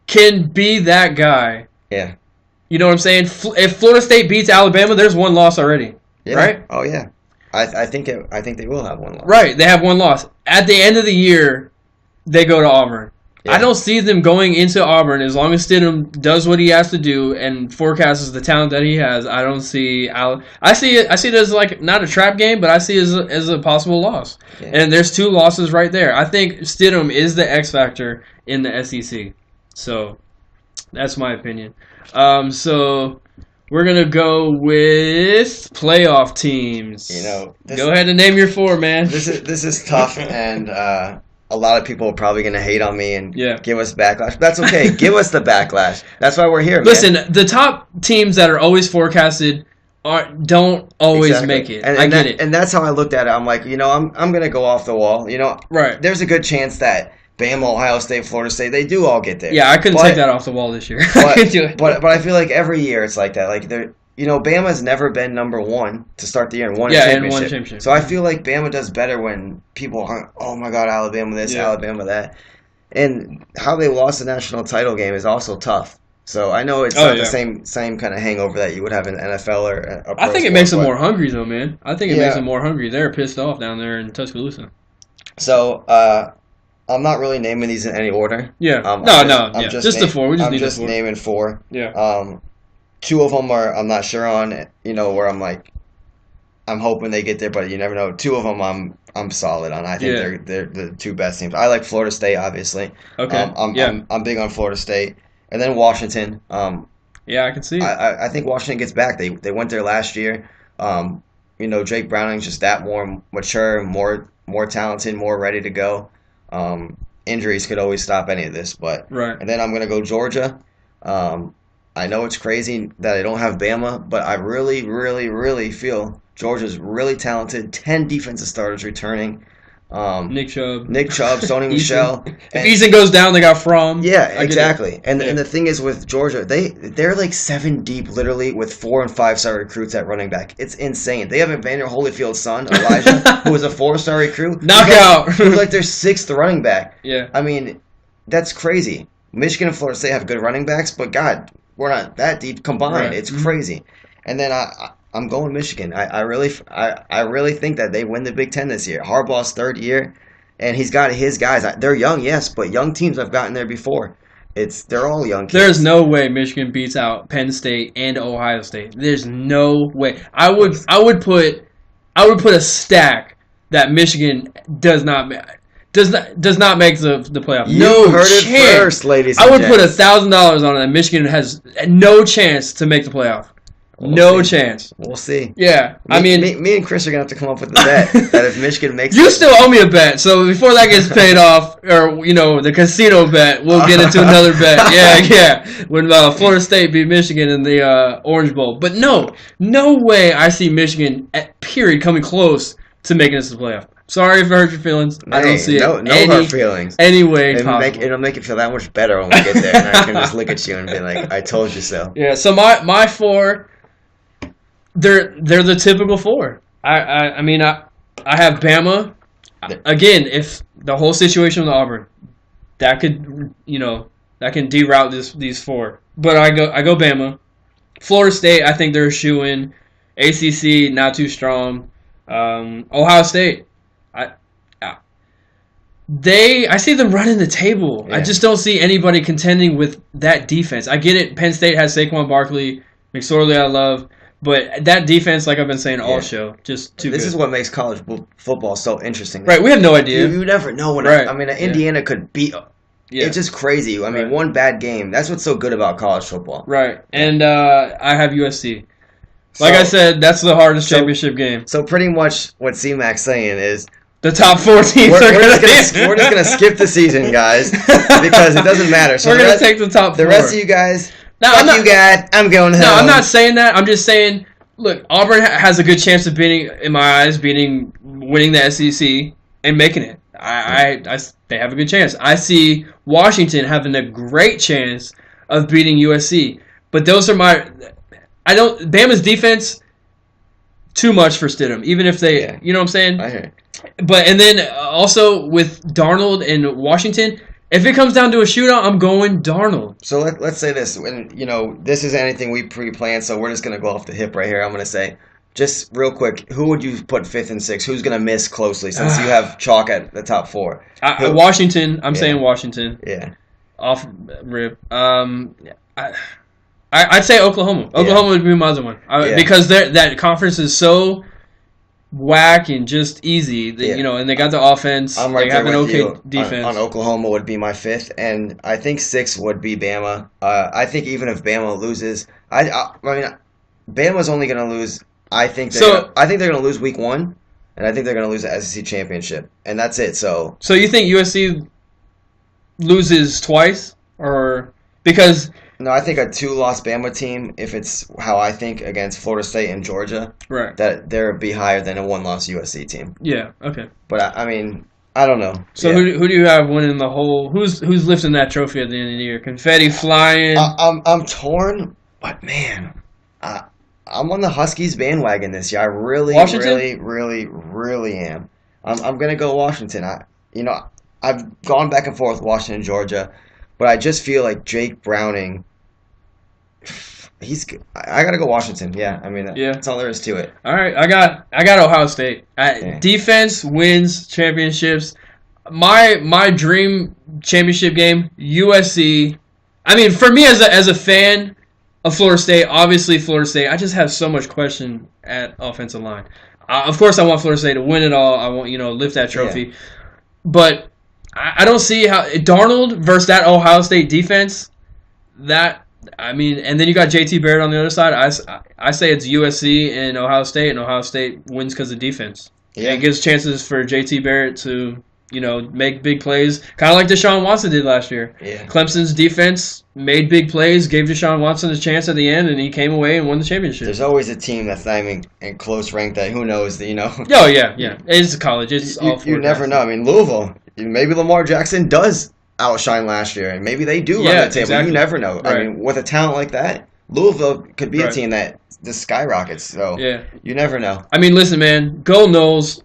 can be that guy, you know what I'm saying? If Florida State beats Alabama, there's one loss already, right? Oh yeah, I think they will have one loss. Right, they have one loss. At the end of the year, they go to Auburn. Yeah. I don't see them going into Auburn as long as Stidham does what he has to do and forecasts the talent that he has. I don't see. I see it as not a trap game, but I see it as a possible loss. Yeah. And there's 2 losses right there. I think Stidham is the X factor in the SEC. So that's my opinion. So we're gonna go with playoff teams. Go ahead and name your 4, man. This is tough and. A lot of people are probably going to hate on me and give us backlash. That's okay. Give us the backlash. That's why we're here, man. Listen, the top teams that are always forecasted don't always make it. I get it. And that's how I looked at it. I'm like, I'm going to go off the wall. Right. There's a good chance that Bama, Ohio State, Florida State, they do all get there. Yeah, I couldn't take that off the wall this year. But I feel like every year it's like that. Like Bama's never been number 1 to start the year and won a championship. So I feel like Bama does better when people aren't, oh my God, Alabama this, Alabama that. And how they lost the national title game is also tough. So I know it's not the same kind of hangover that you would have in the NFL or a pro I think it makes them more hungry, though, man. I think it makes them more hungry. They're pissed off down there in Tuscaloosa. So I'm not really naming these in any order. Yeah. Just the 4. We just need the 4. I'm just naming 4. Yeah. 2 of them I'm not sure on, where I'm hoping they get there, but you never know. 2 of them I'm solid on. I think they're the 2 best teams. I like Florida State, obviously. Okay. I'm big on Florida State, and then Washington. I can see it. I think Washington gets back. They went there last year. Drake Browning's just that more mature, more talented, more ready to go. Injuries could always stop any of this, but right. And then I'm gonna go Georgia. I know it's crazy that I don't have Bama, but I really, really, really feel Georgia's really talented. 10 defensive starters returning. Nick Chubb, Sony Michel. If Eason goes down, they got Fromm. Yeah, exactly. And the thing is with Georgia, they're like 7 deep, literally, with 4- and 5-star recruits at running back. It's insane. They have Evander Holyfield's son, Elijah, who was a 4-star recruit. Knockout. Who's like their 6th running back. Yeah. I mean, that's crazy. Michigan and Florida State have good running backs, but God, we're not that deep combined. Right. It's crazy. And then I'm going Michigan. I really think that they win the Big Ten this year. Harbaugh's 3rd year, and he's got his guys. They're young, yes, but young teams have gotten there before. They're all young kids. There's no way Michigan beats out Penn State and Ohio State. There's no way. I would put a stack that Michigan does not make the playoff. You heard it first, ladies and gents. I would put $1,000 on it that Michigan has no chance to make the playoff. No chance. We'll see. Yeah, me and Chris are gonna have to come up with a bet that if Michigan makes you still owe me a bet. So before that gets paid off, or the casino bet, we'll get into another bet. Yeah. When Florida State beat Michigan in the Orange Bowl, but no way I see Michigan period coming close to making this to the playoff. Sorry if it hurt your feelings. I don't see no hurt feelings. Anyway, it'll make it feel that much better when we get there, and I can just look at you and be like, "I told you so." Yeah. So my 4. They're the typical 4. I have Bama. Again, if the whole situation with Auburn, that could that can deroute these 4. But I go Bama. Florida State, I think they're a shoo-in. ACC not too strong. Ohio State, I see them running the table. Yeah. I just don't see anybody contending with that defense. I get it. Penn State has Saquon Barkley, McSorley I love. But that defense, like I've been saying all show, just too good. This is what makes college football so interesting. Right, we have no idea. You never know when. Right. Indiana could beat. Yeah. It's just crazy. One bad game. That's what's so good about college football. Right, and I have USC. Like I said, that's the hardest championship game. So pretty much what CMAC's saying is the top 4 teams we're just gonna skip the season, guys, because it doesn't matter. So we're gonna take the top 4. The rest of you guys. No, I'm going home. No, I'm not saying that. I'm just saying, look, Auburn has a good chance of winning the SEC and making it. They have a good chance. I see Washington having a great chance of beating USC. But those are Bama's defense, too much for Stidham. Even if they, you know what I'm saying? I hear. But, and then also with Darnold and Washington, if it comes down to a shootout, I'm going Darnold. So let's say this. When this is anything we pre-planned, so we're just going to go off the hip right here. I'm going to say, just real quick, who would you put 5th and 6th? Who's going to miss closely since you have chalk at the top 4? Washington. I'm saying Washington. Yeah. Off rip. I'd say Oklahoma. Oklahoma would be my other one. Because that conference is so whack and just easy. And they got the offense. I'm right they have an okay defense. On Oklahoma would be my 5th, and I think 6th would be Bama. I think even if Bama loses, Bama's only going to lose. I think they're going to lose week 1, and I think they're going to lose the SEC championship, and that's it. So you think USC loses twice, or because? No, I think a 2-loss Bama team, if it's how I think, against Florida State and Georgia, right, that they'll be higher than a 1-loss USC team. Yeah, okay. But I don't know. So who do you have winning the whole? Who's lifting that trophy at the end of the year? Confetti flying. I'm torn, but man, I'm on the Huskies bandwagon this year. I really am. I'm gonna go Washington. I've gone back and forth Washington, Georgia, but I just feel like Jake Browning. I gotta go Washington. Yeah, that's all there is to it. All right, I got Ohio State. Defense wins championships. My dream championship game, USC. For me as a fan of Florida State, obviously Florida State. I just have so much question at offensive line. Of course, I want Florida State to win it all. I want lift that trophy, but I don't see how Darnold versus that Ohio State defense. And then you got JT Barrett on the other side. I say it's USC and Ohio State wins because of defense. Yeah. And it gives chances for JT Barrett to, make big plays, kind of like Deshaun Watson did last year. Yeah. Clemson's defense made big plays, gave Deshaun Watson a chance at the end, and he came away and won the championship. There's always a team that's not even in close rank that who knows that Oh yeah. It's college. It's all you never know. I mean, Louisville. Maybe Lamar Jackson does outshine last year, and maybe they do run the table. Exactly. You never know. Right. I mean, with a talent like that, Louisville could be a team that just skyrockets. So you never know. I mean, listen, man, go Noles.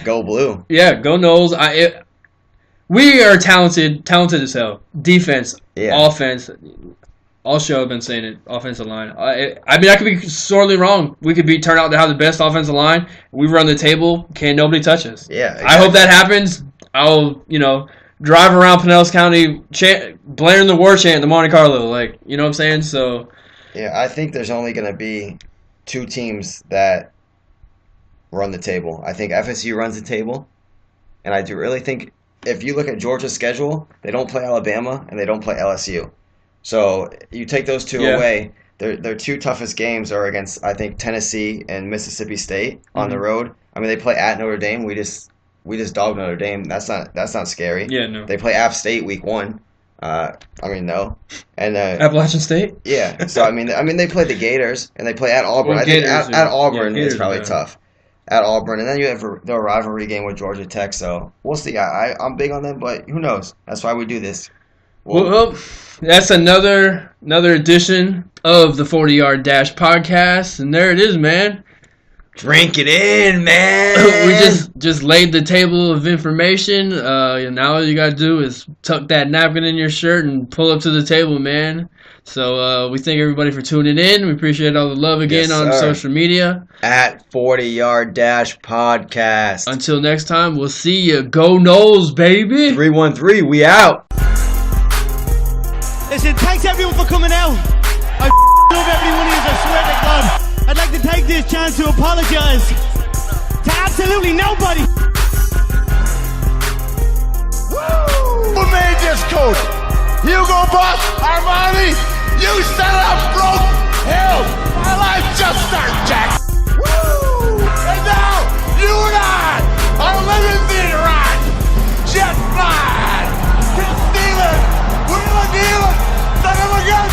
Go blue. Yeah, go Noles. We are talented as hell. Defense, offense. All show I've been saying it. Offensive line. I mean, I could be sorely wrong. We could turn out to have the best offensive line. We run the table. Can't nobody touch us. Yeah. Exactly. I hope that happens. I'll drive around Pinellas County, blaring the war chant to Monte Carlo. Like, you know what I'm saying? So. Yeah, I think there's only going to be 2 teams that run the table. I think FSU runs the table, and I do really think if you look at Georgia's schedule, they don't play Alabama and they don't play LSU. So you take those 2 away, their 2 toughest games are against, I think, Tennessee and Mississippi State on the road. I mean, they play at Notre Dame. We just dogged Notre Dame. That's not scary. Yeah, no. They play App State week 1. No. And Appalachian State? Yeah. So I mean they play the Gators and they play at Auburn. Well, I think Gators, at Auburn Gators is probably tough. At Auburn, and then you have the rivalry game with Georgia Tech. So we'll see. I'm big on them, but who knows? That's why we do this. Well, that's another edition of the 40-Yard Dash podcast, and there it is, man. Drink it in, man. We just laid the table of information. Now all you gotta do is tuck that napkin in your shirt and pull up to the table, man. So we thank everybody for tuning in. We appreciate all the love again on social media. At 40-Yard Dash Podcast. Until next time, we'll see you. Go Noles, baby. 313, we out. Listen, thanks everyone for coming out. I love every one of you, I swear to God. I'd like to take this chance to apologize to absolutely nobody. Woo! Who made this coat? Hugo Boss, Armani, you set up broke. Hell, my life just started, Jack. Woo! And now, you and I are living the ride. Jet flying, hit stealing, wheeling dealing, son of a gun.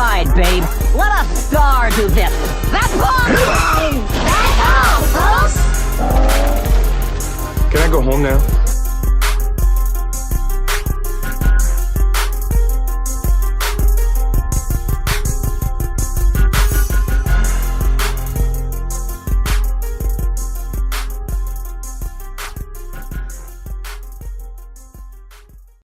Step babe. Let a star do this. That's all! That's all, folks! Can I go home now?